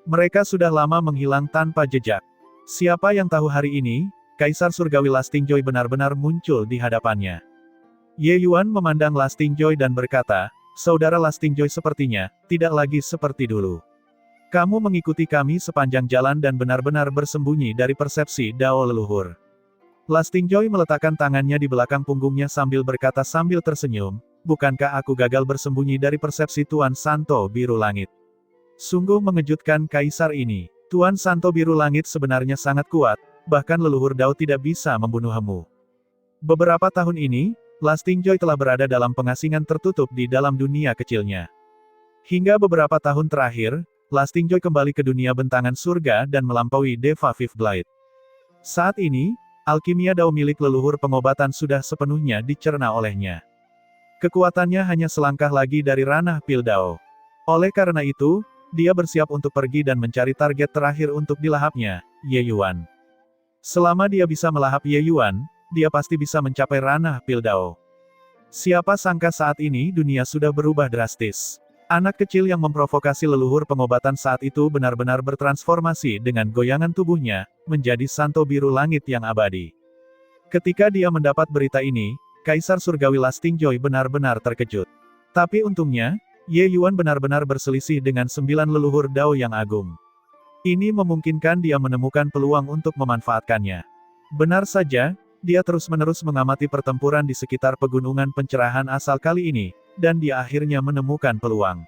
[SPEAKER 1] Mereka sudah lama menghilang tanpa jejak. Siapa yang tahu hari ini, Kaisar Surgawi Lasting Joy benar-benar muncul di hadapannya. Ye Yuan memandang Lasting Joy dan berkata, saudara Lasting Joy sepertinya, tidak lagi seperti dulu. Kamu mengikuti kami sepanjang jalan dan benar-benar bersembunyi dari persepsi Dao leluhur. Lasting Joy meletakkan tangannya di belakang punggungnya sambil berkata sambil tersenyum, bukankah aku gagal bersembunyi dari persepsi Tuan Santo Biru Langit? Sungguh mengejutkan Kaisar ini. Tuan Santo Biru Langit sebenarnya sangat kuat, bahkan leluhur Dao tidak bisa membunuhmu. Beberapa tahun ini, Lasting Joy telah berada dalam pengasingan tertutup di dalam dunia kecilnya. Hingga beberapa tahun terakhir, Lasting Joy kembali ke dunia bentangan surga dan melampaui Deva Fifth Blade. Saat ini, alkimia Dao milik leluhur pengobatan sudah sepenuhnya dicerna olehnya. Kekuatannya hanya selangkah lagi dari ranah pil Dao. Oleh karena itu, dia bersiap untuk pergi dan mencari target terakhir untuk dilahapnya, Ye Yuan. Selama dia bisa melahap Ye Yuan, dia pasti bisa mencapai ranah Pildao. Siapa sangka saat ini dunia sudah berubah drastis. Anak kecil yang memprovokasi leluhur pengobatan saat itu benar-benar bertransformasi dengan goyangan tubuhnya, menjadi santo biru langit yang abadi. Ketika dia mendapat berita ini, Kaisar Surgawi Lastingjoy benar-benar terkejut. Tapi untungnya, Ye Yuan benar-benar berselisih dengan 9 leluhur Dao yang agung. Ini memungkinkan dia menemukan peluang untuk memanfaatkannya. Benar saja, dia terus-menerus mengamati pertempuran di sekitar pegunungan pencerahan asal kali ini, dan dia akhirnya menemukan peluang.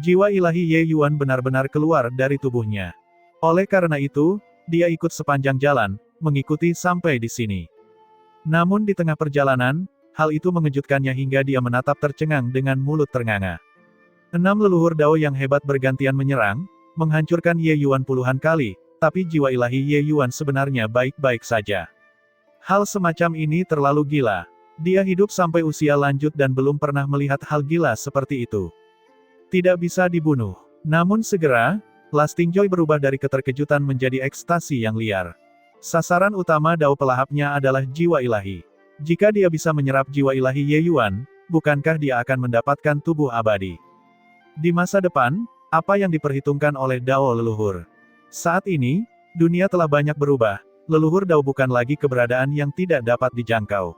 [SPEAKER 1] Jiwa ilahi Ye Yuan benar-benar keluar dari tubuhnya. Oleh karena itu, dia ikut sepanjang jalan, mengikuti sampai di sini. Namun di tengah perjalanan, hal itu mengejutkannya hingga dia menatap tercengang dengan mulut ternganga. 6 leluhur Dao yang hebat bergantian menyerang, menghancurkan Ye Yuan puluhan kali, tapi jiwa ilahi Ye Yuan sebenarnya baik-baik saja. Hal semacam ini terlalu gila. Dia hidup sampai usia lanjut dan belum pernah melihat hal gila seperti itu. Tidak bisa dibunuh. Namun segera, Lastingjoy berubah dari keterkejutan menjadi ekstasi yang liar. Sasaran utama Dao pelahapnya adalah jiwa ilahi. Jika dia bisa menyerap jiwa ilahi Ye Yuan, bukankah dia akan mendapatkan tubuh abadi? Di masa depan, apa yang diperhitungkan oleh Dao leluhur? Saat ini, dunia telah banyak berubah. Leluhur Dao bukan lagi keberadaan yang tidak dapat dijangkau.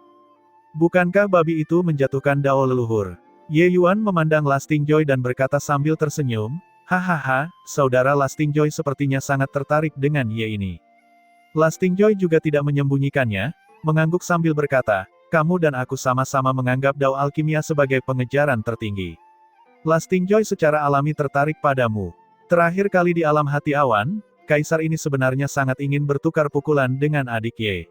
[SPEAKER 1] Bukankah babi itu menjatuhkan Dao leluhur? Ye Yuan memandang Lastingjoy dan berkata sambil tersenyum, "Hahaha, saudara Lastingjoy sepertinya sangat tertarik dengan Ye ini." Lastingjoy juga tidak menyembunyikannya, mengangguk sambil berkata, "Kamu dan aku sama-sama menganggap Dao alkimia sebagai pengejaran tertinggi. Lastingjoy secara alami tertarik padamu. Terakhir kali di alam hati awan, Kaisar ini sebenarnya sangat ingin bertukar pukulan dengan adik Ye.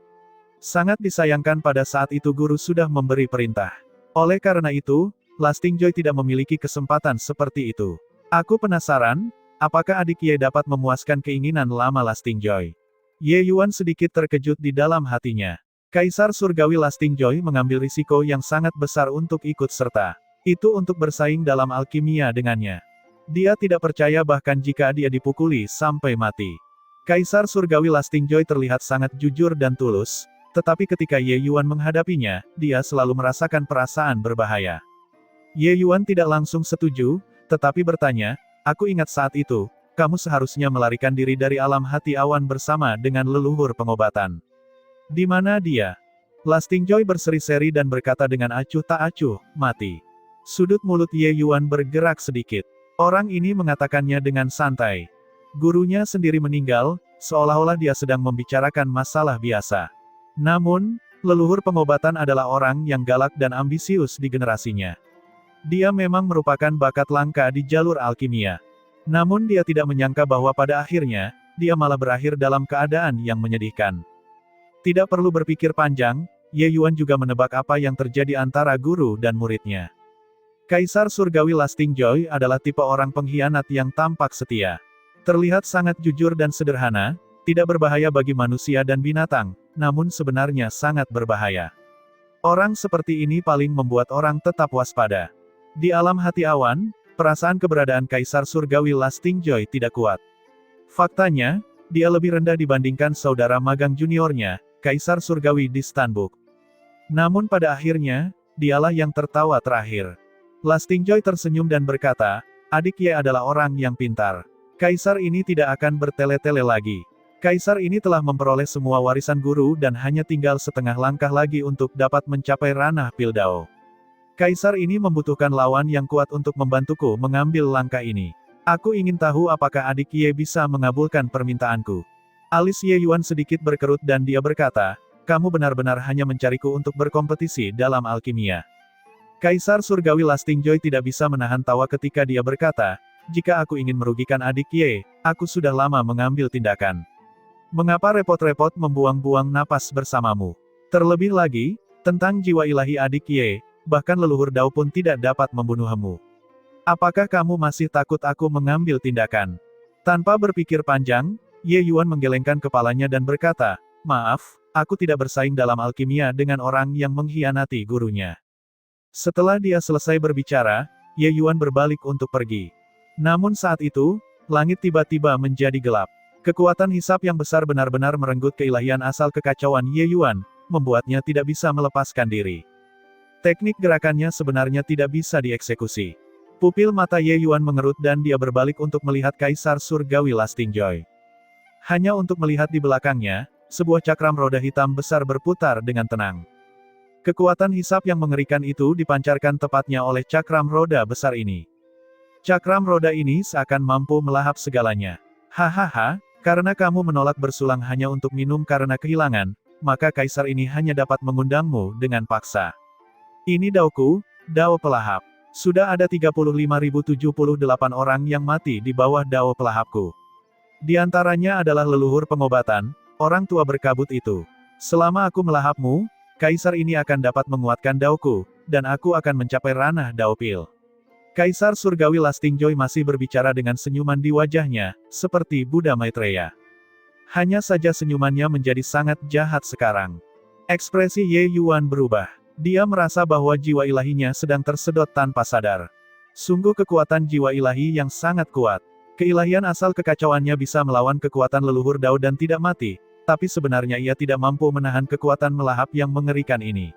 [SPEAKER 1] Sangat disayangkan pada saat itu guru sudah memberi perintah. Oleh karena itu, Lastingjoy tidak memiliki kesempatan seperti itu. Aku penasaran, apakah adik Ye dapat memuaskan keinginan lama Lastingjoy?" Ye Yuan sedikit terkejut di dalam hatinya. Kaisar Surgawi Lastingjoy mengambil risiko yang sangat besar untuk ikut serta. Itu untuk bersaing dalam alkimia dengannya. Dia tidak percaya bahkan jika dia dipukuli sampai mati. Kaisar Surgawi Lastingjoy terlihat sangat jujur dan tulus, tetapi ketika Ye Yuan menghadapinya, dia selalu merasakan perasaan berbahaya. Ye Yuan tidak langsung setuju, tetapi bertanya, "Aku ingat saat itu, kamu seharusnya melarikan diri dari alam hati awan bersama dengan leluhur pengobatan. Di mana dia?" Lastingjoy berseri-seri dan berkata dengan acuh tak acuh, "Mati." Sudut mulut Ye Yuan bergerak sedikit. Orang ini mengatakannya dengan santai. Gurunya sendiri meninggal, seolah-olah dia sedang membicarakan masalah biasa. Namun, leluhur pengobatan adalah orang yang galak dan ambisius di generasinya. Dia memang merupakan bakat langka di jalur alkimia. Namun dia tidak menyangka bahwa pada akhirnya, dia malah berakhir dalam keadaan yang menyedihkan. Tidak perlu berpikir panjang, Ye Yuan juga menebak apa yang terjadi antara guru dan muridnya. Kaisar Surgawi Lastingjoy adalah tipe orang pengkhianat yang tampak setia. Terlihat sangat jujur dan sederhana, tidak berbahaya bagi manusia dan binatang, namun sebenarnya sangat berbahaya. Orang seperti ini paling membuat orang tetap waspada. Di alam hati awan, perasaan keberadaan Kaisar Surgawi Lastingjoy tidak kuat. Faktanya, dia lebih rendah dibandingkan saudara magang juniornya, Kaisar Surgawi di Stanbook. Namun pada akhirnya, dialah yang tertawa terakhir. Lastingjoy tersenyum dan berkata, "Adik Ye adalah orang yang pintar. Kaisar ini tidak akan bertele-tele lagi. Kaisar ini telah memperoleh semua warisan guru dan hanya tinggal setengah langkah lagi untuk dapat mencapai ranah Pildao. Kaisar ini membutuhkan lawan yang kuat untuk membantuku mengambil langkah ini. Aku ingin tahu apakah adik Ye bisa mengabulkan permintaanku." Alis Ye Yuan sedikit berkerut dan dia berkata, "Kamu benar-benar hanya mencariku untuk berkompetisi dalam alkimia." Kaisar Surgawi Lastingjoy tidak bisa menahan tawa ketika dia berkata, "Jika aku ingin merugikan adik Ye, aku sudah lama mengambil tindakan. Mengapa repot-repot membuang-buang napas bersamamu? Terlebih lagi, tentang jiwa ilahi adik Ye, bahkan leluhur Dao pun tidak dapat membunuhmu. Apakah kamu masih takut aku mengambil tindakan?" Tanpa berpikir panjang, Ye Yuan menggelengkan kepalanya dan berkata, "Maaf, aku tidak bersaing dalam alkimia dengan orang yang mengkhianati gurunya." Setelah dia selesai berbicara, Ye Yuan berbalik untuk pergi. Namun saat itu, langit tiba-tiba menjadi gelap. Kekuatan hisap yang besar benar-benar merenggut keilahian asal kekacauan Ye Yuan, membuatnya tidak bisa melepaskan diri. Teknik gerakannya sebenarnya tidak bisa dieksekusi. Pupil mata Ye Yuan mengerut dan dia berbalik untuk melihat Kaisar Surgawi Lasting Joy. Hanya untuk melihat di belakangnya, sebuah cakram roda hitam besar berputar dengan tenang. Kekuatan hisap yang mengerikan itu dipancarkan tepatnya oleh cakram roda besar ini. Cakram roda ini seakan mampu melahap segalanya. Hahaha, karena kamu menolak bersulang hanya untuk minum karena kehilangan, maka kaisar ini hanya dapat mengundangmu dengan paksa. Ini Daoku, Dao pelahap. Sudah ada 35.078 orang yang mati di bawah Dao pelahapku. Di antaranya adalah leluhur pengobatan, orang tua berkabut itu. Selama aku melahapmu, kaisar ini akan dapat menguatkan Daoku, dan aku akan mencapai ranah Daopil. Kaisar Surgawi Lasting Joy masih berbicara dengan senyuman di wajahnya, seperti Buddha Maitreya. Hanya saja senyumannya menjadi sangat jahat sekarang. Ekspresi Ye Yuan berubah. Dia merasa bahwa jiwa ilahinya sedang tersedot tanpa sadar. Sungguh kekuatan jiwa ilahi yang sangat kuat. Keilahian asal kekacauannya bisa melawan kekuatan leluhur Dao dan tidak mati, tapi sebenarnya ia tidak mampu menahan kekuatan melahap yang mengerikan ini.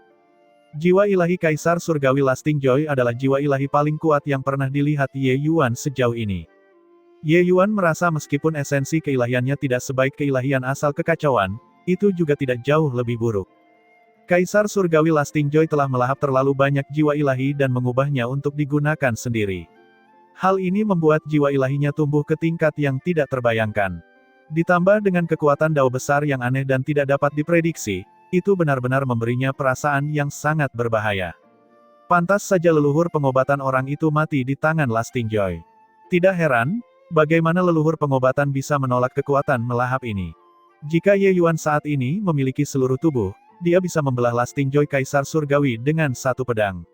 [SPEAKER 1] Jiwa ilahi Kaisar Surgawi Lasting Joy adalah jiwa ilahi paling kuat yang pernah dilihat Ye Yuan sejauh ini. Ye Yuan merasa meskipun esensi keilahiannya tidak sebaik keilahian asal kekacauan, itu juga tidak jauh lebih buruk. Kaisar Surgawi Lasting Joy telah melahap terlalu banyak jiwa ilahi dan mengubahnya untuk digunakan sendiri. Hal ini membuat jiwa ilahinya tumbuh ke tingkat yang tidak terbayangkan. Ditambah dengan kekuatan Dao besar yang aneh dan tidak dapat diprediksi, itu benar-benar memberinya perasaan yang sangat berbahaya. Pantas saja leluhur pengobatan orang itu mati di tangan Lasting Joy. Tidak heran, bagaimana leluhur pengobatan bisa menolak kekuatan melahap ini. Jika Ye Yuan saat ini memiliki seluruh tubuh, dia bisa membelah Lasting Joy Kaisar Surgawi dengan satu pedang.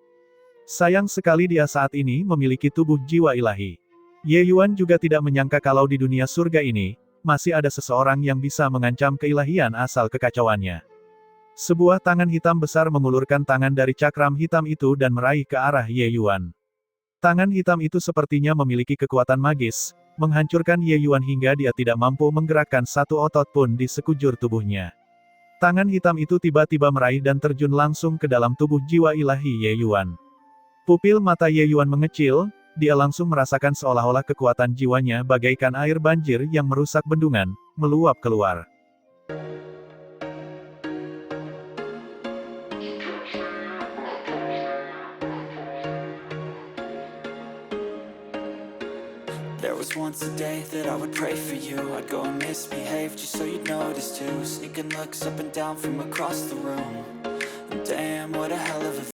[SPEAKER 1] Sayang sekali dia saat ini memiliki tubuh jiwa ilahi. Ye Yuan juga tidak menyangka kalau di dunia surga ini, masih ada seseorang yang bisa mengancam keilahian asal kekacauannya. Sebuah tangan hitam besar mengulurkan tangan dari cakram hitam itu dan meraih ke arah Ye Yuan. Tangan hitam itu sepertinya memiliki kekuatan magis, menghancurkan Ye Yuan hingga dia tidak mampu menggerakkan satu otot pun di sekujur tubuhnya. Tangan hitam itu tiba-tiba meraih dan terjun langsung ke dalam tubuh jiwa ilahi Ye Yuan. Pupil mata Ye Yuan mengecil, dia langsung merasakan seolah-olah kekuatan jiwanya bagaikan air banjir yang merusak bendungan, meluap keluar.
[SPEAKER 2] There was once a day that I would pray for you. I'd go and misbehave just so you'd notice too. Sneaking looks up and down from across the room. And damn, what a hell of a